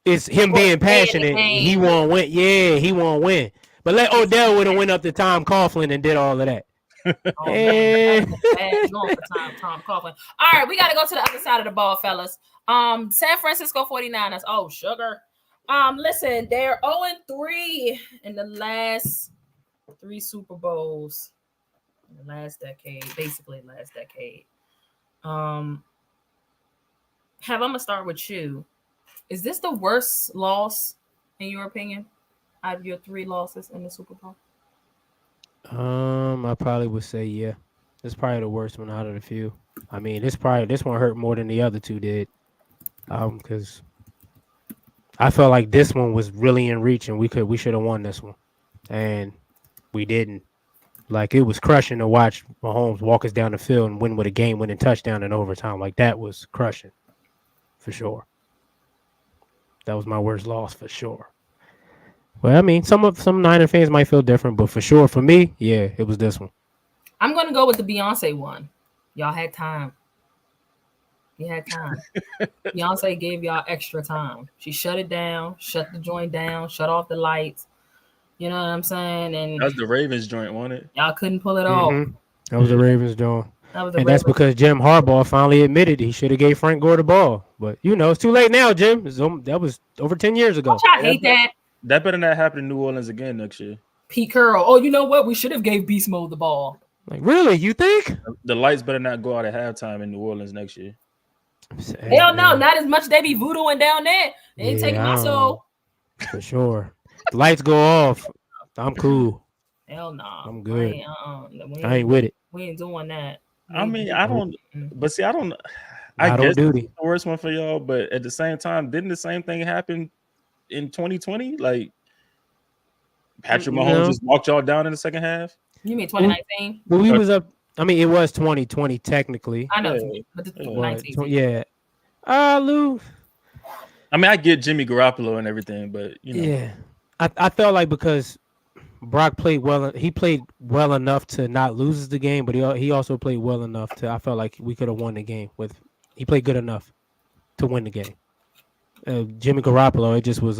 Speaker 3: it's him being passionate. He won't win. Yeah, he won't win. But let Odell would have went up to Tom Coughlin and did all of that.
Speaker 2: Tom Coughlin. All right, we got to go to the other side of the ball, fellas. San Francisco 49ers. Oh, sugar. Listen, they're 0-3 in the last 3 Super Bowls in the last decade. I'm gonna start with you. Is this the worst loss in your opinion out of your 3 losses in the Super Bowl?
Speaker 3: I probably would say yeah. It's probably the worst one out of the few. I mean, this one hurt more than the other 2 did. Because I felt like this one was really in reach and we should have won this one. And we didn't. Like, it was crushing to watch Mahomes walk us down the field and win with a game-winning touchdown in overtime. Like, that was crushing for sure. That was my worst loss for sure. Well, I mean, some Niner fans might feel different, but for sure, for me, yeah, it was this one.
Speaker 2: I'm going to go with the Beyonce one. Y'all had time. You had time. Beyonce gave y'all extra time. She shut it down, shut the joint down, shut off the lights. You know what I'm saying? And
Speaker 4: that was the Ravens joint, wasn't it?
Speaker 2: Y'all couldn't pull it off.
Speaker 3: That was the Ravens joint. That's because Jim Harbaugh finally admitted he should have gave Frank Gore the ball. But, it's too late now, Jim. That was over 10 years ago.
Speaker 2: I hate that.
Speaker 4: That better not happen in New Orleans again next year.
Speaker 2: Pete Carroll. Oh, you know what? We should have gave Beast Mode the ball.
Speaker 3: Like, really? You think?
Speaker 4: The lights better not go out at halftime in New Orleans next year.
Speaker 2: Hell no, not as much they be voodooing down there. They ain't taking my soul.
Speaker 3: For sure. The lights go off. I'm cool.
Speaker 2: Hell no.
Speaker 3: I'm good. I ain't with it.
Speaker 2: We ain't doing that.
Speaker 4: I mean, I don't. But see, I don't. I guess it's the worst one for y'all. But at the same time, didn't the same thing happen in 2020? Like, Patrick Mahomes just walked y'all down in the second half.
Speaker 2: You mean 2019?
Speaker 3: Well, we was up. I mean, it was 2020 technically.
Speaker 2: I know, but the 2019.
Speaker 3: Yeah. Lou.
Speaker 4: I mean, I get Jimmy Garoppolo and everything, but
Speaker 3: Yeah, I felt like because Brock played well, he played well enough to not lose the game, but he also played well enough to. I felt like we could have won the game he played good enough to win the game. Jimmy Garoppolo, it just was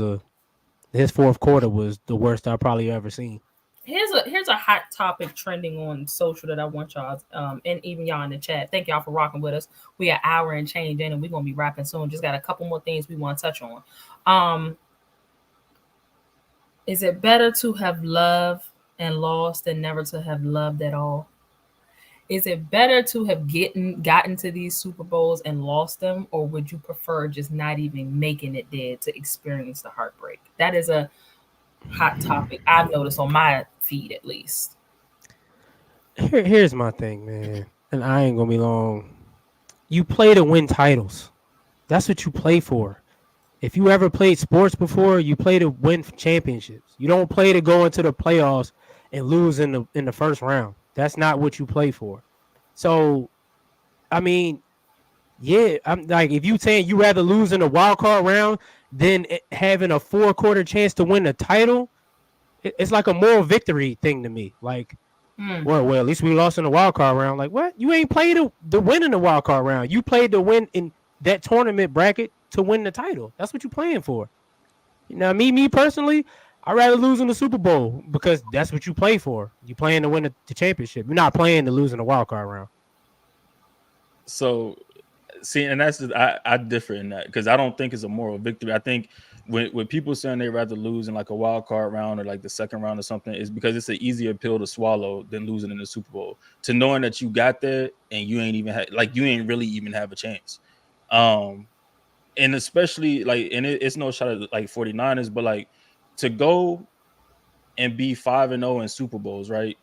Speaker 3: his fourth quarter was the worst I've probably ever seen.
Speaker 2: Here's a hot topic trending on social that I want y'all and even y'all in the chat. Thank y'all for rocking with us. We are an hour and change in, and we're gonna be wrapping soon. Just got a couple more things we want to touch on. Is it better to have loved and lost than never to have loved at all? Is it better to have gotten to these Super Bowls and lost them, or would you prefer just not even making it there to experience the heartbreak? That is a hot topic I've noticed on my feed, at least.
Speaker 3: Here's my thing, man, and I ain't gonna be long. You play to win titles. That's what you play for. If you ever played sports before, you play to win championships. You don't play to go into the playoffs and lose in the first round. That's not what you play for. So, I mean, yeah, I'm like, if you saying you rather lose in the wild card round than having a 4-quarter chance to win the title, it's like a moral victory thing to me. Like, well, at least we lost in the wild card round. Like, what? You ain't played to win in the wild card round. You played to win in that tournament bracket to win the title. That's what you're playing for. You know, me personally, I'd rather lose in the Super Bowl because that's what you play for. You playing to win the championship. You're not playing to lose in the wild card round.
Speaker 4: So, see, and that's I differ in that because I don't think it's a moral victory. I think when people saying they rather lose in like a wild card round or like the second round or something, is because it's an easier pill to swallow than losing in the Super Bowl. To knowing that you got there and you ain't even you ain't really even have a chance. And especially like, and it's no shot at like 49ers, but like to go and be 5-0 in Super Bowls, right?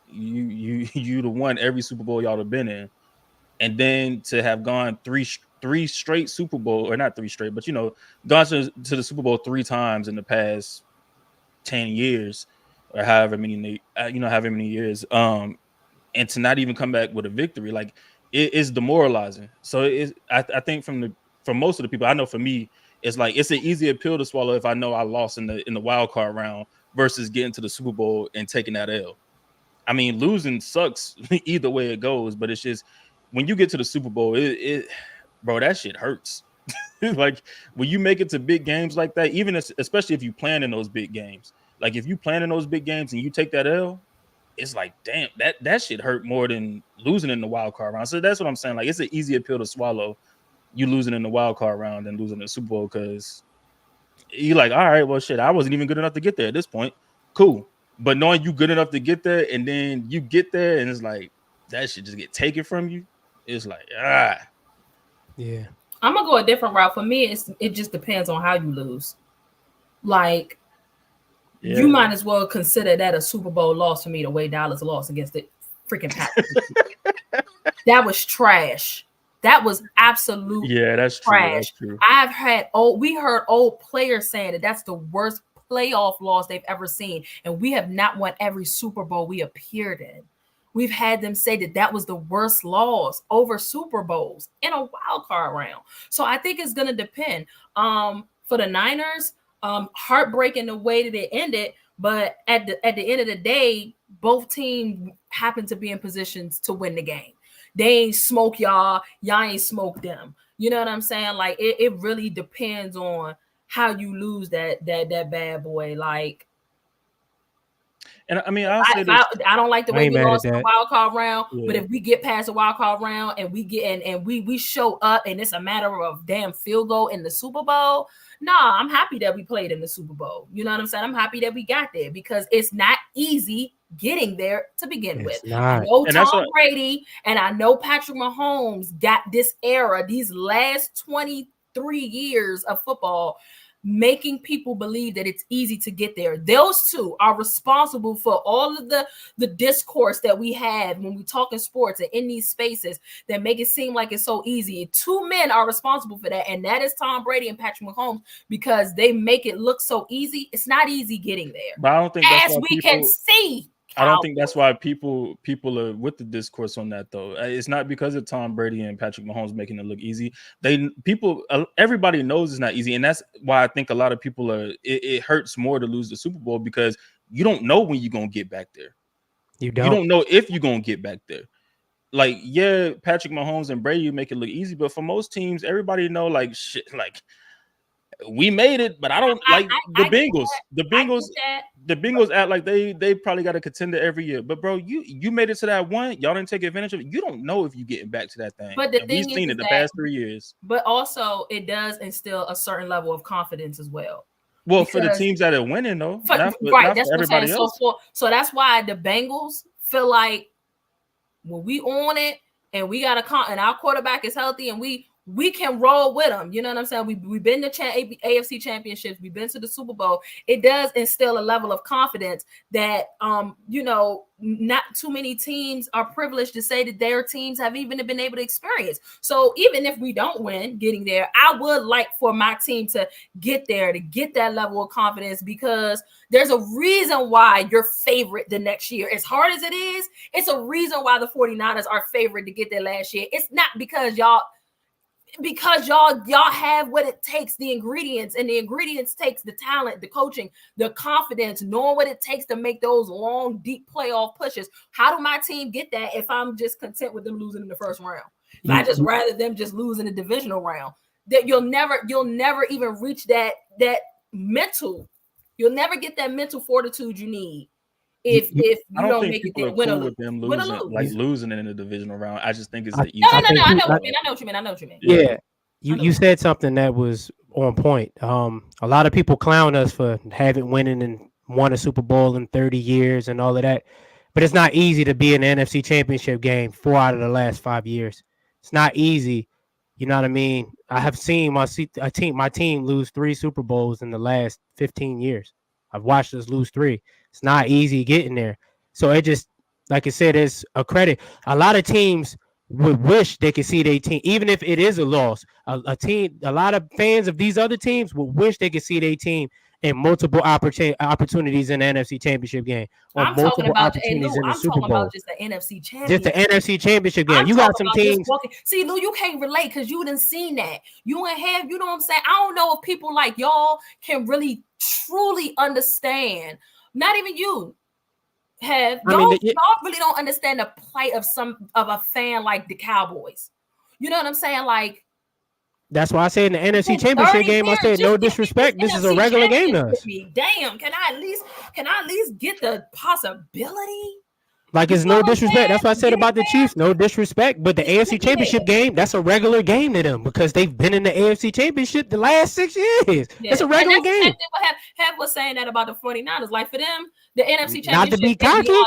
Speaker 4: You the one every Super Bowl y'all have been in. And then to have gone three straight Super Bowl, or not three straight, but gone to the Super Bowl 3 times in the past 10 years, or however many years, and to not even come back with a victory, like it is demoralizing. So I think for most of the people, I know for me, it's like it's an easier pill to swallow if I know I lost in the wild card round versus getting to the Super Bowl and taking that L. I mean, losing sucks either way it goes, but it's just, when you get to the Super Bowl, bro, that shit hurts. Like when you make it to big games like that, especially if you plan in those big games, like if you plan in those big games and you take that L, it's like, damn, that shit hurt more than losing in the wild card round. So that's what I'm saying. Like it's an easier pill to swallow, you losing in the wild card round than losing in the Super Bowl, because you're like, all right, well, shit, I wasn't even good enough to get there at this point. Cool. But knowing you good enough to get there, and then you get there and it's like that shit just get taken from you. It's like,
Speaker 3: yeah.
Speaker 2: I'm gonna go a different route. For me, it just depends on how you lose. Like, you might as well consider that a Super Bowl loss for me, the way Dallas lost against the freaking Packers. That was trash. That was absolute
Speaker 4: that's
Speaker 2: trash.
Speaker 4: True.
Speaker 2: We heard old players saying that that's the worst playoff loss they've ever seen, and we have not won every Super Bowl we appeared in. We've had them say that was the worst loss over Super Bowls in a wild card round. So I think it's going to depend. For the Niners, heartbreaking the way that it ended, but at the end of the day, both teams happen to be in positions to win the game. They ain't smoke y'all ain't smoke them. You know what I'm saying? Like it really depends on how you lose that bad boy. Like,
Speaker 4: and I mean, I
Speaker 2: don't like the way we lost the wild card round, but if we get past the wild card round and we get and we show up and it's a matter of damn field goal in the Super Bowl, I'm happy that we played in the Super Bowl. You know what I'm saying? I'm happy that we got there because it's not easy getting there to begin with. I know Tom Brady and I know Patrick Mahomes got this era, these last 23 years of football, making people believe that it's easy to get there. Those two are responsible for all of the discourse that we have when we talk in sports and in these spaces that make it seem like it's so easy. 2 men are responsible for that, and that is Tom Brady and Patrick Mahomes, because they make it look so easy. It's not easy getting there.
Speaker 4: But I don't think that's
Speaker 2: as we can see.
Speaker 4: I don't think that's why people are with the discourse on that, though. It's not because of Tom Brady and Patrick Mahomes making it look easy. Everybody knows it's not easy, and that's why I think a lot of people it hurts more to lose the Super Bowl, because you don't know when you're gonna get back there. You don't know if you're gonna get back there. Like, Patrick Mahomes and Brady make it look easy, but for most teams, everybody know like shit, like we made it, but I don't the Bengals. The Bengals act like they probably got a contender every year. But bro, you made it to that one. Y'all didn't take advantage of it. You don't know if you getting back to that thing.
Speaker 2: But we've seen
Speaker 4: it the past 3 years.
Speaker 2: But also, it does instill a certain level of confidence as well.
Speaker 4: Well, for the teams that are winning, though,
Speaker 2: not that's for everybody else. So that's why the Bengals feel like when we on it and we got and our quarterback is healthy and we can roll with them. You know what I'm saying? We've been to AFC championships. We've been to the Super Bowl. It does instill a level of confidence that, not too many teams are privileged to say that their teams have even been able to experience. So even if we don't win getting there, I would like for my team to get there, to get that level of confidence, because there's a reason why you're favorite the next year. As hard as it is, it's a reason why the 49ers are favored to get there last year. It's not because y'all have what it takes, the ingredients, and the ingredients takes the talent, the coaching, the confidence, knowing what it takes to make those long, deep playoff pushes. How do my team get that if I'm just content with them losing in the first round? If I just rather them just lose in the divisional round, that you'll never even reach that mental You'll never get that mental fortitude you need if you don't make it there.
Speaker 4: Win or lose. Them losing, like losing in the divisional round. I just think it's the easy.
Speaker 2: No. I know what you mean.
Speaker 3: Yeah. You said something that was on point. A lot of people clown us for having winning and won a Super Bowl in 30 years and all of that. But it's not easy to be in the NFC Championship game 4 out of the last 5 years. It's not easy. You know what I mean? I have seen my team lose 3 Super Bowls in the last 15 years. I've watched us lose 3. It's not easy getting there. So it just, like I said, it's a credit. A lot of teams would wish they could see their team, even if it is a loss. A lot of fans of these other teams would wish they could see their team in multiple opportunities in the NFC Championship game.
Speaker 2: I'm talking about just the NFC Championship.
Speaker 3: Just the NFC Championship game. You got some teams.
Speaker 2: See, Lou, you can't relate because you didn't seen that. You know what I'm saying? I don't know if people like y'all can really truly understand. Not even you y'all really don't understand the plight of a fan like the Cowboys. You know what I'm saying? Like,
Speaker 3: that's why I say in the NFC Championship game, I said no disrespect. This is a regular game to us.
Speaker 2: Damn, can I at least get the possibility?
Speaker 3: Like, it's no disrespect. That's what I said about the Chiefs. No disrespect. But the AFC Championship game, that's a regular game to them because they've been in the AFC Championship the last 6 years. Yeah. It's a regular game.
Speaker 2: Hev was saying that about the 49ers. Like, for them, the NFC Championship
Speaker 3: not to be cocky.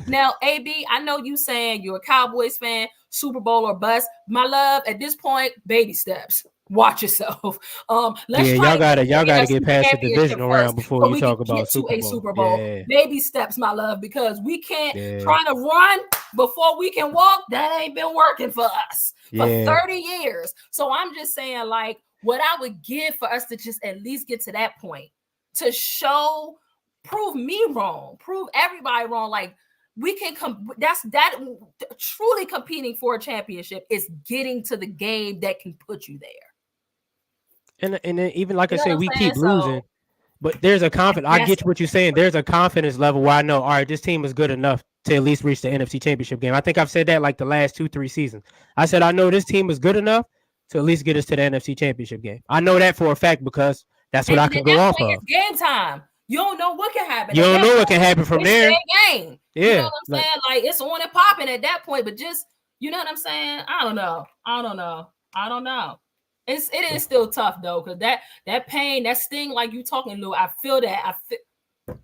Speaker 2: Now, AB, I know you saying you're a Cowboys fan, Super Bowl or bust. My love, at this point, baby steps. Watch yourself. Y'all
Speaker 3: gotta get past the divisional round before we talk about Super Bowl.
Speaker 2: Yeah. Baby steps, my love, because we can't try to run before we can walk. That ain't been working for us for 30 years. So I'm just saying, like, what I would give for us to just at least get to that point to prove me wrong, prove everybody wrong. Like, we can come. That truly competing for a championship is getting to the game that can put you there.
Speaker 3: And then even like I said, we keep losing, but there's a confidence. I get what you're saying. There's a confidence level where I know, all right, this team is good enough to at least reach the NFC Championship game. I think I've said that like the last 2-3 seasons. I said I know this team is good enough to at least get us to the NFC Championship game. I know that for a fact because that's what I can go off of.
Speaker 2: It's game time. You don't know what can happen.
Speaker 3: You don't know what can happen from there.
Speaker 2: Game. Yeah, you know what I'm saying? Like, it's on and popping at that point. But just, you know what I'm saying? I don't know. It is still tough though, because that pain, that sting, like you talking, Lou, I feel that.
Speaker 3: I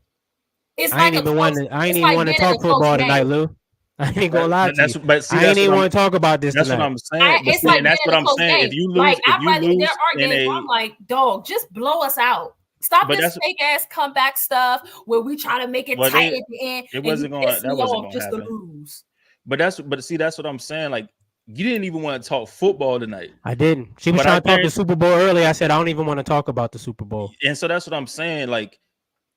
Speaker 3: ain't even want to talk football tonight, Lou. I ain't gonna lie to you. I ain't even want to talk about this.
Speaker 4: That's
Speaker 3: tonight.
Speaker 4: What I'm saying. That's what I'm saying. If you lose,
Speaker 2: I'm like, dog, just blow us out. Stop this fake ass comeback stuff where we try to make it tight at the end.
Speaker 4: It wasn't going to
Speaker 2: just
Speaker 4: happen.
Speaker 2: To lose.
Speaker 4: But that's what I'm saying. Like, you didn't even want to talk football tonight.
Speaker 3: I didn't. She was trying to talk the Super Bowl earlier. I said I don't even want to talk about the Super Bowl.
Speaker 4: And so that's what I'm saying. Like,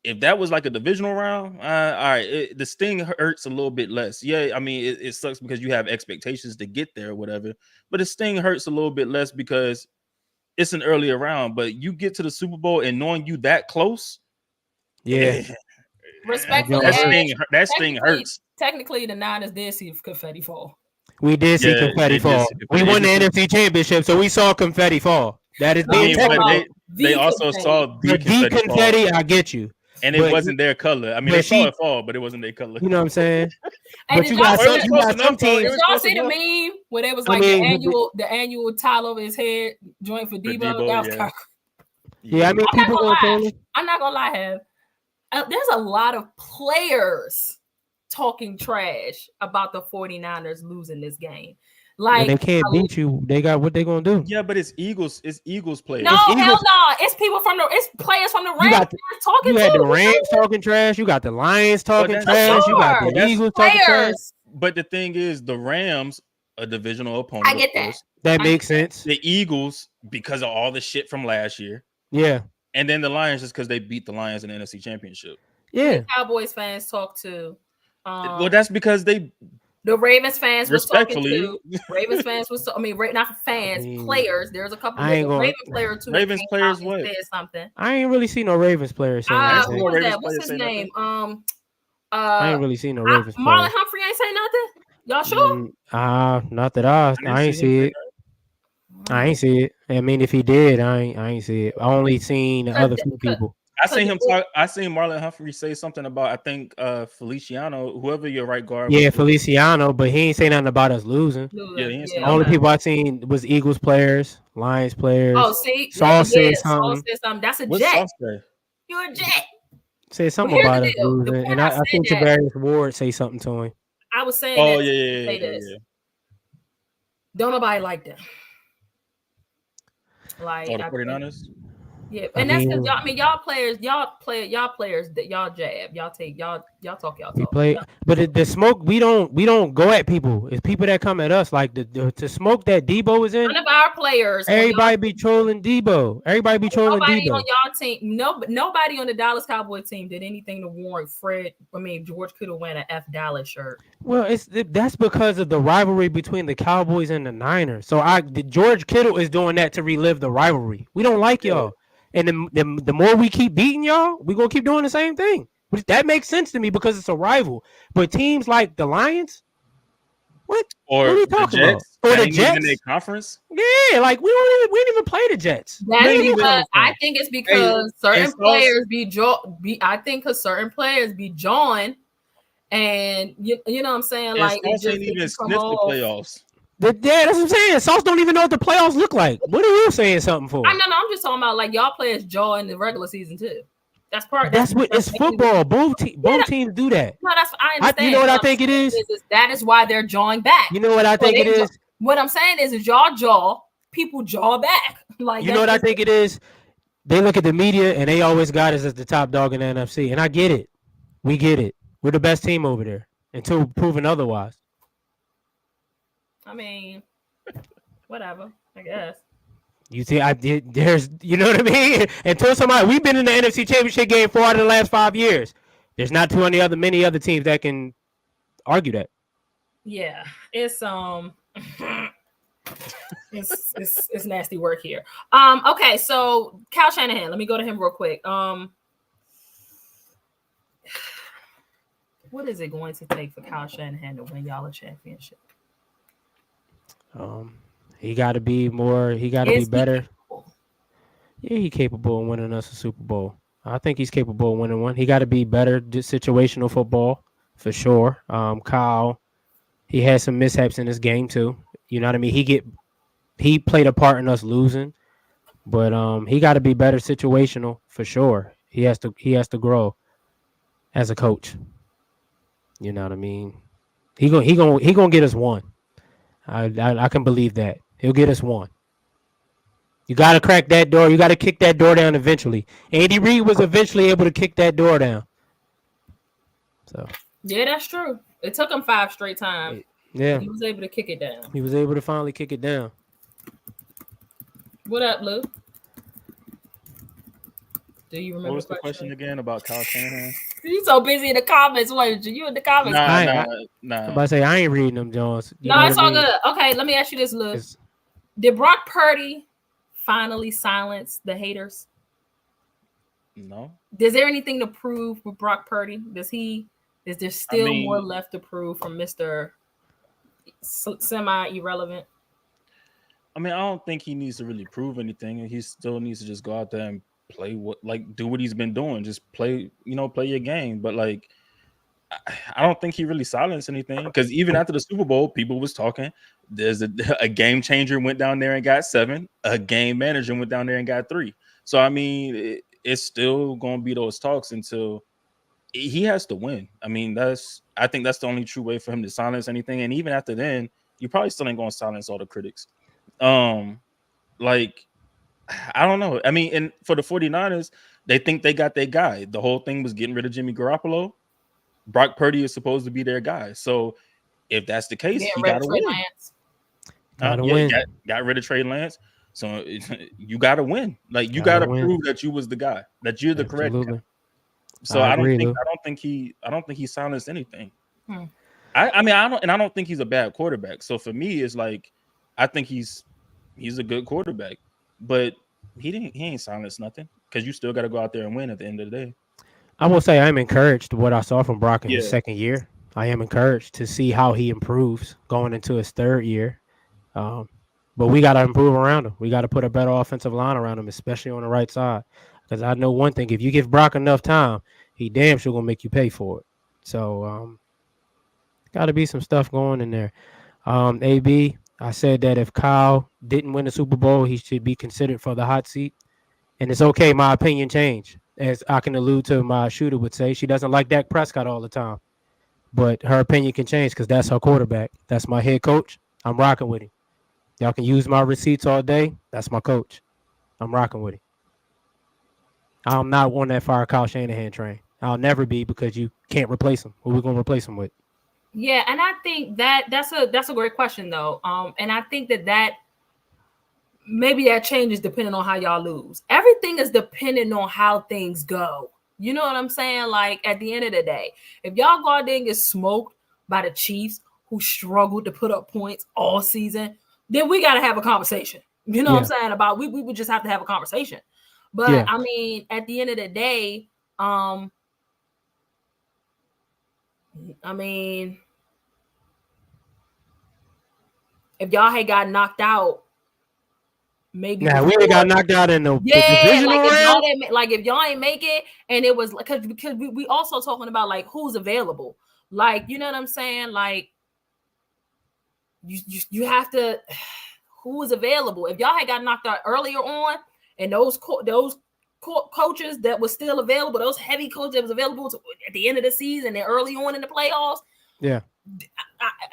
Speaker 4: if that was like a divisional round, all right, the sting hurts a little bit less. Yeah, I mean, it sucks because you have expectations to get there or whatever. But the sting hurts a little bit less because it's an earlier round. But you get to the Super Bowl and knowing you that close,
Speaker 2: respectfully,
Speaker 4: that sting hurts.
Speaker 2: Technically, the Niners did see confetti fall.
Speaker 3: We did see confetti fall. We won the NFC Championship, so we saw confetti fall. That is being technical.
Speaker 4: They also saw the
Speaker 3: confetti. I get you.
Speaker 4: And it wasn't their color. I mean, they saw it fall, but it wasn't their color.
Speaker 3: You know what I'm saying? But you got some teams.
Speaker 2: Did y'all see the meme where they was like the annual towel over his head joint for Debo? That was
Speaker 3: yeah, I mean, people
Speaker 2: I'm not gonna lie, there's a lot of players talking trash about the 49ers losing this game. Like,
Speaker 3: they can't beat you. They got what they gonna do.
Speaker 4: Yeah, but it's Eagles. It's Eagles players.
Speaker 2: No, hell no. It's players from the Rams talking.
Speaker 3: You had the Rams talking trash. You got the Lions talking trash. You got the Eagles talking trash.
Speaker 4: But the thing is, the Rams, a divisional opponent.
Speaker 2: I get that.
Speaker 3: That makes sense.
Speaker 4: The Eagles, because of all the shit from last year.
Speaker 3: Yeah.
Speaker 4: And then the Lions, just because they beat the Lions in the NFC Championship.
Speaker 3: Yeah.
Speaker 2: The Cowboys fans talk too.
Speaker 4: Well, that's because
Speaker 2: the Ravens fans was talking to. Ravens fans was. Not fans, players. There's a couple of Ravens players too.
Speaker 4: Ravens players what?
Speaker 2: Said something.
Speaker 3: I ain't really seen no Ravens players.
Speaker 2: Who was that? What's his name?
Speaker 3: I ain't really seen no Ravens players.
Speaker 2: Marlon Humphrey ain't say nothing. Y'all sure?
Speaker 3: Not that I ain't see it. I ain't see it. I mean, if he did, I ain't see it. I only seen the other few people.
Speaker 4: I seen him talk. I seen Marlon Humphrey say something about, I think, Feliciano, whoever your right guard.
Speaker 3: Yeah, Feliciano, but he ain't say nothing about us losing.
Speaker 4: Yeah, he ain't say
Speaker 3: only people I seen was Eagles players, Lions players.
Speaker 2: Oh, see,
Speaker 3: Saul said something.
Speaker 2: That's a
Speaker 4: What's
Speaker 2: jet.
Speaker 4: Sauce
Speaker 2: You're a jet.
Speaker 3: Say something about us losing, and I think Tavarius Ward say something to him.
Speaker 2: I was saying,
Speaker 4: oh yeah.
Speaker 2: Don't nobody like them. Like
Speaker 4: the 49ers.
Speaker 2: Yeah, and that's because y'all players that y'all jab, y'all talk.
Speaker 3: We play, but the smoke we don't go at people. It's people that come at us. Like the smoke that Debo is in.
Speaker 2: None of our players.
Speaker 3: Everybody be trolling Debo. Everybody be trolling
Speaker 2: nobody
Speaker 3: Debo.
Speaker 2: On y'all team, nobody on the Dallas Cowboys team did anything to warrant George Kittle wearing an F Dallas shirt.
Speaker 3: Well, that's because of the rivalry between the Cowboys and the Niners. So George Kittle is doing that to relive the rivalry. We don't like y'all. And the more we keep beating y'all, we're going to keep doing the same thing. That makes sense to me because it's a rival. But teams like the Lions, what are you talking about? Or the Jets?
Speaker 4: In their conference?
Speaker 3: Yeah, like we didn't even play the Jets.
Speaker 2: That's because I think it's because certain players I think because certain players be joined, and you know what I'm saying? Like it just
Speaker 4: even sniff the playoffs.
Speaker 3: Yeah, that's what I'm saying. Sauce don't even know what the playoffs look like. What are you saying something for?
Speaker 2: I'm just talking about like y'all players jaw in the regular season too. That's what
Speaker 3: it's football. Both teams do that.
Speaker 2: No, I understand.
Speaker 3: You know what I think it is?
Speaker 2: That is why they're jawing back.
Speaker 3: You know what I think it is?
Speaker 2: What I'm saying is y'all jaw, people jaw back. Like
Speaker 3: you know what I think it is? They look at the media and they always got us as the top dog in the NFC. And I get it. We get it. We're the best team over there until proven otherwise.
Speaker 2: I mean, whatever, I guess.
Speaker 3: You see, there's, you know what I mean? Until we've been in the NFC Championship game 4 out of the last 5 years. There's not many other teams that can argue that.
Speaker 2: Yeah, it's it's nasty work here. Okay, so Kyle Shanahan, let me go to him real quick. What is it going to take for Kyle Shanahan to win y'all a championship?
Speaker 3: He got to be more. He got to be better. Yeah, he's capable of winning us a Super Bowl. I think he's capable of winning one. He got to be better situational football for sure. Kyle, he had some mishaps in this game too. You know what I mean? He played a part in us losing, but he got to be better situational for sure. He has to grow as a coach. You know what I mean? He gonna get us one. I can believe that. He'll get us one. You got to crack that door. You got to kick that door down eventually. Andy Reid was eventually able to kick that door down. So
Speaker 2: yeah, that's true. It took him 5 straight times.
Speaker 3: Yeah,
Speaker 2: he was able to kick it down.
Speaker 3: He was able to finally kick it down.
Speaker 2: What up, Lou? Do you remember?
Speaker 4: What was the question again about Kyle Shanahan?
Speaker 2: You so busy in the comments. What you in the comments?
Speaker 4: Nah.
Speaker 3: I'm about to say I ain't reading them, Jones.
Speaker 2: No, it's all good. Okay, let me ask you this, Lou. Did Brock Purdy finally silence the haters?
Speaker 4: No.
Speaker 2: Is there anything to prove with Brock Purdy? Is there still more left to prove from Mr. Semi-irrelevant?
Speaker 4: I mean, I don't think he needs to really prove anything. He still needs to just go out there and do what he's been doing. Just play your game. But like, I don't think he really silenced anything, because even after the Super Bowl, people was talking. There's a game changer went down there and got 7. A game manager went down there and got 3. So I mean, it's still going to be those talks until he has to win. I mean, I think that's the only true way for him to silence anything. And even after then, you probably still ain't going to silence all the critics. Like, I don't know. I mean, and for the 49ers, they think they got their guy. The whole thing was getting rid of Jimmy Garoppolo. Brock Purdy is supposed to be their guy. So if that's the case, he got to win. Got rid of Trey Lance. So you got to win. Like, you got to prove that you was the guy, that you're the correct guy. So I don't think he silenced anything. I don't think he's a bad quarterback. So for me, it's like, I think he's a good quarterback, but he ain't silenced nothing, because you still got to go out there and win at the end of the day.
Speaker 3: I will say I'm encouraged what I saw from Brock in his second year. I am encouraged to see how he improves going into his 3rd year. But we got to improve around him. We got to put a better offensive line around him, especially on the right side. Because I know one thing: if you give Brock enough time, he damn sure gonna make you pay for it. So, got to be some stuff going in there. AB, I said that if Kyle didn't win the Super Bowl, he should be considered for the hot seat. And it's okay. My opinion changed, as I can allude to. My shooter would say she doesn't like Dak Prescott all the time, but her opinion can change because that's her quarterback. That's my head coach. I'm rocking with him. Y'all can use my receipts all day. That's my coach. I'm rocking with him. I'm not on that fire Kyle Shanahan train. I'll never be, because you can't replace him. Who are we going to replace him with?
Speaker 2: Yeah, and I think that's a great question though. And I think that maybe that changes depending on how y'all lose. Everything is dependent on how things go. You know what I'm saying? Like, at the end of the day, if y'all go out there and get smoked by the Chiefs, who struggled to put up points all season, then we got to have a conversation. You know what I'm saying? About we would just have to have a conversation. But I mean, at the end of the day, I mean, if y'all had got knocked out, maybe
Speaker 3: we ain't got knocked out in the divisional round.
Speaker 2: If y'all ain't make it, and it was because we also talking about like who's available. Like, you know what I'm saying? Like, you have to, who is available. If y'all had got knocked out earlier on, and those coaches that was still available, those heavy coaches that was available at the end of the season and early on in the playoffs,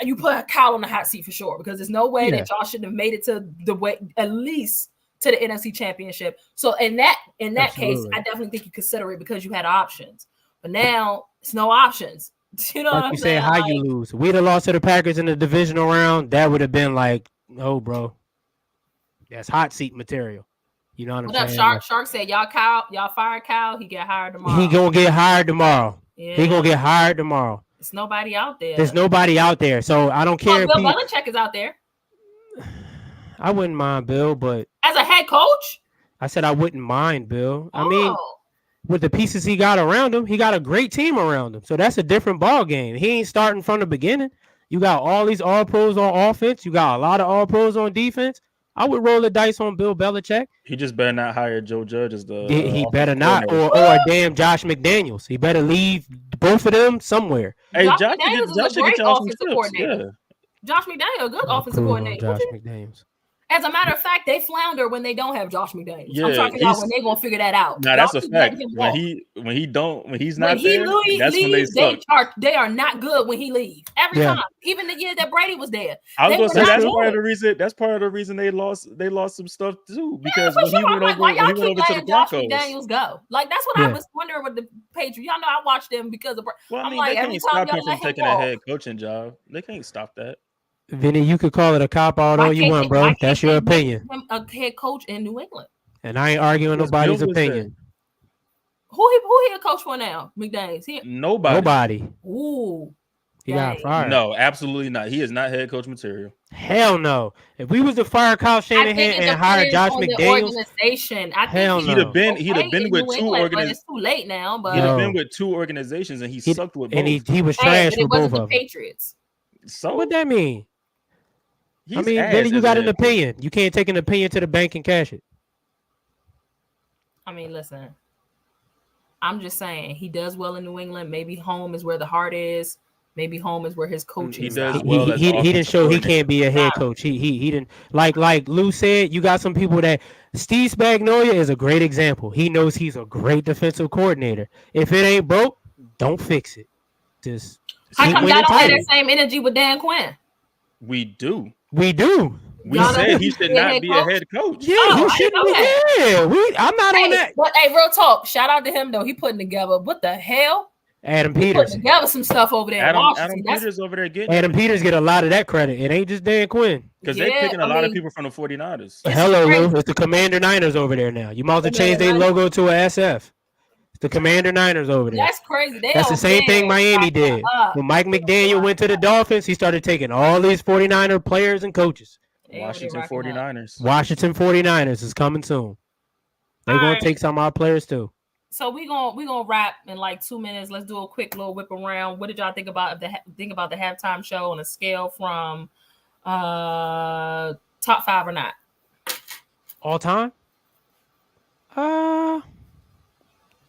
Speaker 2: you put Kyle on the hot seat for sure, because there's no way that y'all shouldn't have made it to the way, at least to the NFC Championship. So in that case, I definitely think you consider it because you had options. But now it's no options. You know
Speaker 3: like
Speaker 2: what I'm
Speaker 3: you
Speaker 2: saying?
Speaker 3: Say how you lose. We'd have lost to the Packers in the divisional round. That would have been like, oh, bro, that's hot seat material. You know what I'm saying?
Speaker 2: Shark said y'all fired Kyle. He get hired tomorrow.
Speaker 3: He gonna get hired tomorrow. Yeah. He gonna get hired tomorrow.
Speaker 2: There's nobody out there.
Speaker 3: There's nobody out there. So I don't care.
Speaker 2: Bill Belichick is out there.
Speaker 3: I wouldn't mind Bill, but
Speaker 2: as a head coach,
Speaker 3: I said I wouldn't mind Bill. I mean, with the pieces he got around him, he got a great team around him. So that's a different ball game. He ain't starting from the beginning. You got all these all pros on offense. You got a lot of all pros on defense. I would roll the dice on Bill Belichick.
Speaker 4: He just better not hire Joe Judge as the.
Speaker 3: He better not, or a damn Josh McDaniels. He better leave both of them somewhere.
Speaker 2: Hey, Josh McDaniels is a great offensive coordinator. Yeah. Josh McDaniels, a good offensive coordinator.
Speaker 3: Josh McDaniels.
Speaker 2: As a matter of fact, they flounder when they don't have Josh McDaniels. Yeah, I'm talking about when they're gonna figure that out.
Speaker 4: Nah, that's a fact. When he's not there, that's when they suck.
Speaker 2: They are not good when he leaves. Every time. Even the year that Brady was there.
Speaker 4: I was gonna say that's part of the reason. That's part of the reason they lost some stuff too. Because when he went over to the Broncos,
Speaker 2: McDaniels go. Like, that's what I was wondering with the Patriots. Y'all know I watched them because of.
Speaker 4: Well, I mean, they can't stop him from taking a head coaching job. They can't stop that.
Speaker 3: Vinny, you could call it a cop out all you want, bro. That's your opinion.
Speaker 2: A head coach in New England,
Speaker 3: and I ain't arguing nobody's opinion.
Speaker 2: Who he a coach for now? McDaniels.
Speaker 4: Nobody.
Speaker 2: Ooh,
Speaker 3: he got fired.
Speaker 4: No, absolutely not. He is not head coach material.
Speaker 3: Hell no. If we was to fire Kyle Shanahan and hire Josh McDaniels,
Speaker 2: hell
Speaker 4: no. He'd have been with two organizations.
Speaker 2: It's too late now, but
Speaker 4: he'd have been with two organizations, and he sucked with both.
Speaker 3: And he was trash with both of them.
Speaker 2: Patriots.
Speaker 4: So
Speaker 3: what that mean? I mean, then you got an opinion. You can't take an opinion to the bank and cash it.
Speaker 2: I mean, listen. I'm just saying he does well in New England. Maybe home is where the heart is. Maybe home is where his coaching is.
Speaker 3: He didn't show he can't be a head coach. He didn't like Lou said. You got some people that Steve Spagnuolo is a great example. He knows he's a great defensive coordinator. If it ain't broke, don't fix it. Just
Speaker 2: how come y'all don't have that same energy with Dan Quinn?
Speaker 4: We do.
Speaker 3: We
Speaker 4: said he should not be a head coach.
Speaker 3: Yeah, he shouldn't be. Yeah, I'm not on that.
Speaker 2: But hey, real talk. Shout out to him though. He putting together what the hell?
Speaker 3: Adam Peters
Speaker 2: putting together some stuff over there.
Speaker 4: Adam Peters over there getting.
Speaker 3: Adam Peters get a lot of that credit. It ain't just Dan Quinn
Speaker 4: because they're picking a lot of people from the 49ers.
Speaker 3: Hello, Lou. It's the Commander Niners over there now. You might as well change their logo to a SF. The Commander Niners over there.
Speaker 2: That's crazy.
Speaker 3: That's the same thing Miami did. When Mike McDaniel went to the Dolphins, he started taking all these 49er players and coaches.
Speaker 4: Washington 49ers.
Speaker 3: Washington 49ers is coming soon. They're going to take some of our players too.
Speaker 2: So we're gonna wrap in like 2 minutes. Let's do a quick little whip around. What did y'all think about the halftime show on a scale from top 5 or not?
Speaker 3: All time?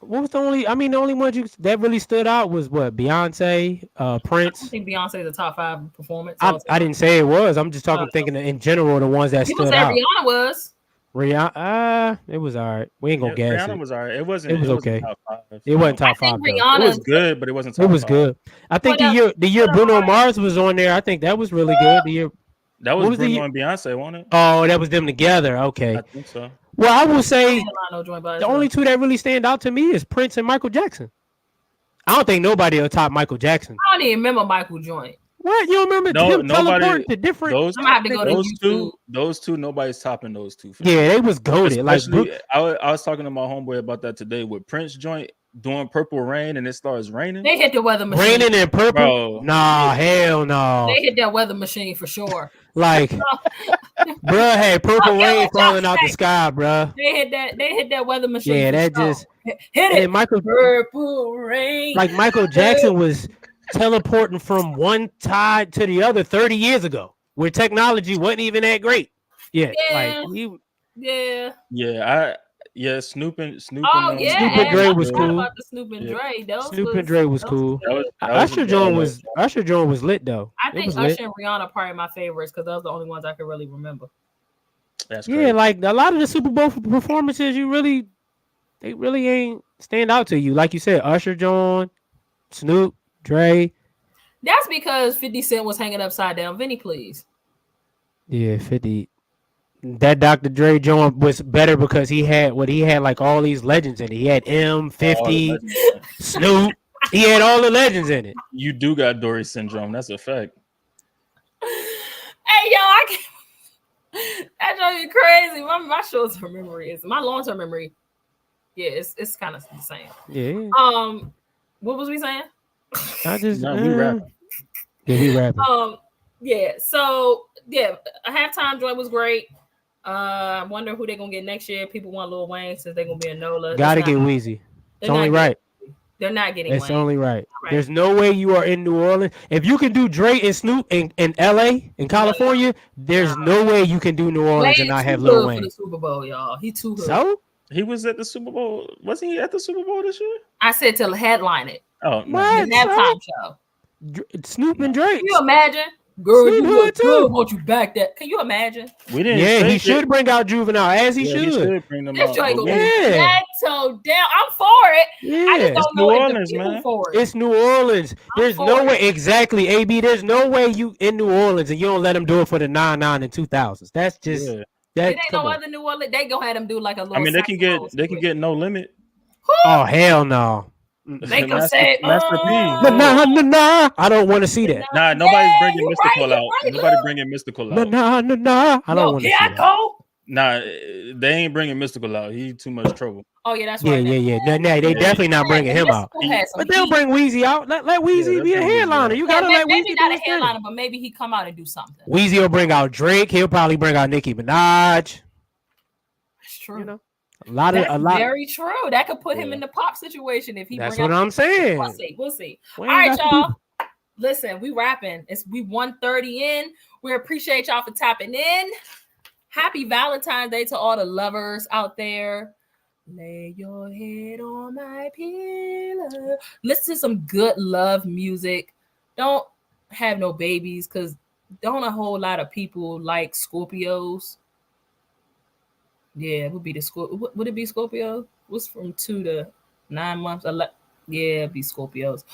Speaker 3: What was the only? I mean, the only one that really stood out was what Beyonce, Prince.
Speaker 2: I think Beyonce is the top 5 performance.
Speaker 3: I didn't say it was. I'm just thinking in general the ones that stood out.
Speaker 2: Rihanna was.
Speaker 3: Rihanna, it was all right. We ain't gonna guess
Speaker 4: Rihanna
Speaker 3: it.
Speaker 4: was all right. It wasn't.
Speaker 3: It was okay.
Speaker 4: Top 5.
Speaker 3: It wasn't top 5.
Speaker 2: Rihanna,
Speaker 4: it was good, but it wasn't top 5.
Speaker 3: It was good. I think the year Bruno Mars was on there, I think that was really good. The year
Speaker 4: that was Bruno and Beyonce, wasn't it?
Speaker 3: Oh, that was them together. Okay.
Speaker 4: I think so.
Speaker 3: Well, I will say the only two that really stand out to me is Prince and Michael Jackson. I don't think nobody will top Michael Jackson.
Speaker 2: I don't even remember Michael joint.
Speaker 3: What? You don't remember him teleporting to different?
Speaker 4: Those two, nobody's topping those two.
Speaker 3: Yeah, they was goated. Like
Speaker 4: I was talking to my homeboy about that today with Prince joint doing Purple Rain and it starts raining.
Speaker 2: They hit the weather machine.
Speaker 3: Raining in purple? Bro. Nah, hell no.
Speaker 2: They hit that weather machine for sure.
Speaker 3: Like, bruh, had purple rain falling out the sky, bruh.
Speaker 2: They hit that weather machine.
Speaker 3: Yeah, that just
Speaker 2: hit it.
Speaker 3: Purple rain. Like Michael Jackson was teleporting from one tide to the other 30 years ago, where technology wasn't even that great. Yeah.
Speaker 4: Snoop and
Speaker 3: Dre was cool.
Speaker 2: About the Snoop and Dre,
Speaker 3: Snoop and Dre was cool. Usher Jones was lit though.
Speaker 2: I think Usher and Rihanna are probably my favorites because those are the only ones I can really remember.
Speaker 4: That's crazy.
Speaker 3: Yeah, like a lot of the Super Bowl performances, they really ain't stand out to you. Like you said, Usher Jones, Snoop, Dre.
Speaker 2: That's because 50 Cent was hanging upside down. Vinny, please.
Speaker 3: Yeah, 50. That Dr. Dre joint was better because he had like all these legends in it. He had M50, Snoop. He had all the legends in it.
Speaker 4: You do got Dory syndrome. That's a fact.
Speaker 2: Hey, yo, that drives me crazy. My short-term memory is my long-term memory. Yeah, it's kind of the same.
Speaker 3: Yeah.
Speaker 2: What was we saying?
Speaker 3: We rapping. Yeah, we rapping.
Speaker 2: Yeah. So yeah, a halftime joint was great. I wonder who they're gonna get next year. People want Lil Wayne since they're gonna be a NOLA.
Speaker 3: Gotta get Weezy. It's only right.
Speaker 2: They're not getting.
Speaker 3: It's only right. There's no way you are in New Orleans. If you can do Dre and Snoop in LA in California, there's no way you can do New Orleans and not have Lil Wayne.
Speaker 2: For the Super Bowl, y'all. He too good.
Speaker 3: So
Speaker 4: he was at the Super Bowl. Wasn't he at the Super Bowl this year?
Speaker 2: I said to headline it.
Speaker 4: Oh,
Speaker 2: no. Halftime show.
Speaker 3: Snoop and Drake.
Speaker 2: Can you imagine? Girl, you look good. Won't you back that? Can you imagine?
Speaker 4: We didn't.
Speaker 3: Yeah, he should bring out Juvenile as he should.
Speaker 4: He should bring them out.
Speaker 2: That's so down. I'm for it.
Speaker 3: Yeah,
Speaker 2: I just don't know
Speaker 4: New Orleans, man.
Speaker 3: It's New Orleans. There's no way. Exactly, AB. There's no way you in New Orleans and you don't let them do it for the 99 and 2000s. That's just.
Speaker 4: Yeah.
Speaker 2: There ain't no other New Orleans. They gonna have them do like a little.
Speaker 4: I mean, they can get No Limit.
Speaker 3: Oh hell no.
Speaker 2: They can say
Speaker 4: Master P.
Speaker 3: Nah. I don't want to see that.
Speaker 4: Nah, nobody's bringing Mystical out. Nobody bringing Mystical out.
Speaker 3: Nah. I don't want to see that.
Speaker 4: Nah, they ain't bringing Mystical out. He too much trouble.
Speaker 2: Oh yeah, that's right.
Speaker 3: Yeah. They definitely not bringing him out. But they'll bring Weezy out. Let Weezy be a headliner. You gotta let Weezy
Speaker 2: maybe not a headliner, but maybe he come out and do something.
Speaker 3: Weezy will bring out Drake. He'll probably bring out Nicki Minaj.
Speaker 2: That's true.
Speaker 3: You know? A lot.
Speaker 2: Very true. That could put him in the pop situation if he.
Speaker 3: That's what I'm saying.
Speaker 2: We'll see. All right, y'all. Listen, we rapping. We 1:30 in. We appreciate y'all for tapping in. Happy Valentine's Day to all the lovers out there. Lay your head on my pillow. Listen to some good love music. Don't have no babies because don't a whole lot of people like Scorpios. Yeah, it would be the Scorpio. Would it be Scorpio? What's from 2 to 9 months? Yeah, it'd be Scorpios.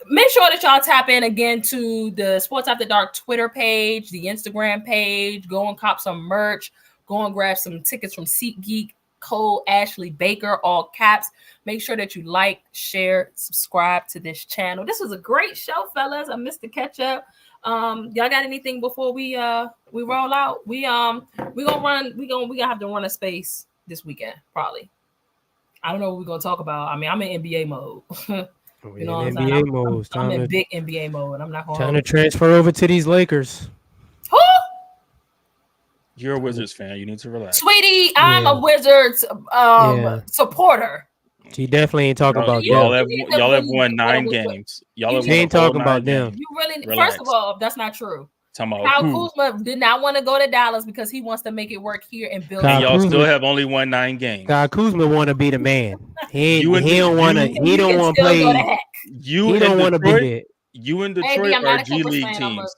Speaker 2: Make sure that y'all tap in again to the Sports After Dark Twitter page, the Instagram page. Go and cop some merch. Go and grab some tickets from SeatGeek. Code Ashley Baker, all caps. Make sure that you like, share, subscribe to this channel. This was a great show, fellas. I missed the catch up. Y'all got anything before we roll out? We gonna have to run a space this weekend, probably. I don't know what we're gonna talk about. I mean, I'm in NBA mode. You know what I'm saying? I'm in big NBA mode. I'm not
Speaker 3: trying to transfer over to these Lakers.
Speaker 2: Who?
Speaker 4: You're a Wizards fan. You need to relax.
Speaker 2: Sweetie, I'm a Wizards supporter.
Speaker 3: She definitely ain't talking about
Speaker 4: y'all have won 9 games. Y'all
Speaker 3: ain't talking about them.
Speaker 2: You really, first of all, that's not true. Kyle Kuzma did not want to go to Dallas because he wants to make it work here and build.
Speaker 4: And y'all still have only won 9 games.
Speaker 3: Kyle Kuzma want to be the man. He don't want to. He don't want to play.
Speaker 4: He
Speaker 3: don't want to be there.
Speaker 4: You in Detroit are G League teams.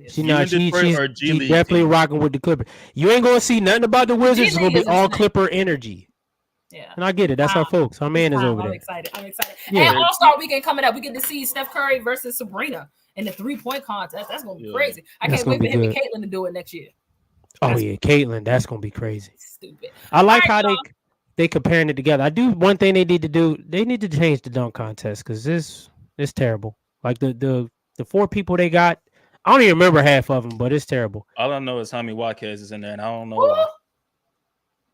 Speaker 3: She's definitely rocking with the Clippers. You ain't gonna see nothing about the Wizards. It's gonna be all Clipper energy.
Speaker 2: Yeah,
Speaker 3: and I get it. That's our folks. Our man is over there.
Speaker 2: I'm excited. Yeah. And All-Star Weekend coming up. We get to see Steph Curry versus Sabrina in the 3-point contest. That's gonna be crazy. I can't wait for him and Caitlin to do it next year.
Speaker 3: Oh yeah, Caitlin. That's gonna be crazy.
Speaker 2: Stupid.
Speaker 3: I like how they comparing it together. I do one thing they need to do. They need to change the dunk contest because it's terrible. Like the 4 people they got, I don't even remember half of them, but it's terrible.
Speaker 4: All I know is Jaime Jaquez is in there, and I don't know why.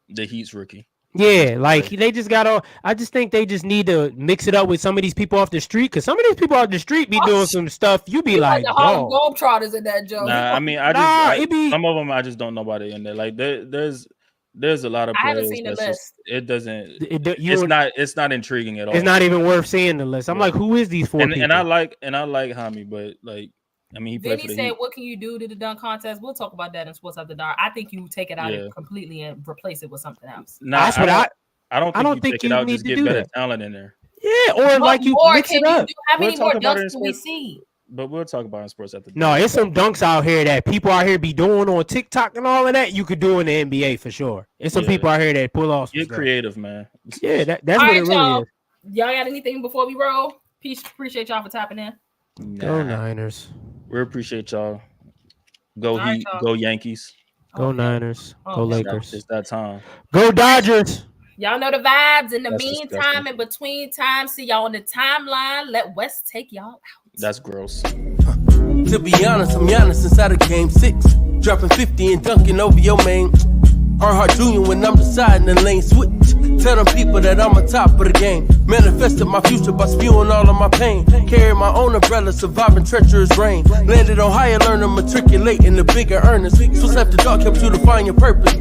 Speaker 4: The Heat's rookie.
Speaker 3: Yeah, like they just got all. I just think they just need to mix it up with some of these people off the street, because some of these people off the street be doing some stuff. You be like,
Speaker 2: the Harlem Globetrotters in that joke.
Speaker 4: Nah, I mean, some of them I just don't know about it in there. Like there's a lot of players.
Speaker 2: I haven't seen the list.
Speaker 4: It doesn't. It's not intriguing at all.
Speaker 3: It's not even worth seeing the list. I'm like, who is these 4 people?
Speaker 4: And I like Jaime, but like. I mean,
Speaker 2: he said, "What can you do to the dunk contest?" We'll talk about that in Sports After Dark. I think you take it out completely and replace it with something else.
Speaker 4: Nah, I don't think you take it out. Just get better talent in there.
Speaker 3: Yeah, or like you mix it up.
Speaker 2: How many more dunks do we see?
Speaker 4: But we'll talk about it in Sports After Dark.
Speaker 3: No, it's some dunks out here that people out here be doing on TikTok and all of that. You could do in the NBA for sure. It's some people out here that pull off.
Speaker 4: Get creative, man.
Speaker 3: Yeah, that's what it really is.
Speaker 2: Y'all got anything before we roll? Peace. Appreciate y'all for tapping in.
Speaker 3: Go Niners.
Speaker 4: We appreciate y'all. Go Heat. Go Yankees.
Speaker 3: Go Niners. Go Lakers.
Speaker 4: It's that time.
Speaker 3: Go Dodgers.
Speaker 2: Y'all know the vibes. In the meantime, in between time, see y'all on the timeline. Let Wes take y'all out.
Speaker 4: That's gross.
Speaker 1: To be honest, I'm Giannis inside of game 6. Dropping 50 and dunking over your main. Earnhardt Jr. when I'm deciding the lane switch. Tell them people that I'm on top of the game. Manifested my future by spewing all of my pain. Carry my own umbrella, surviving treacherous rain. Landed on higher learner, matriculate in the bigger earners. So after dark helps you to find your purpose.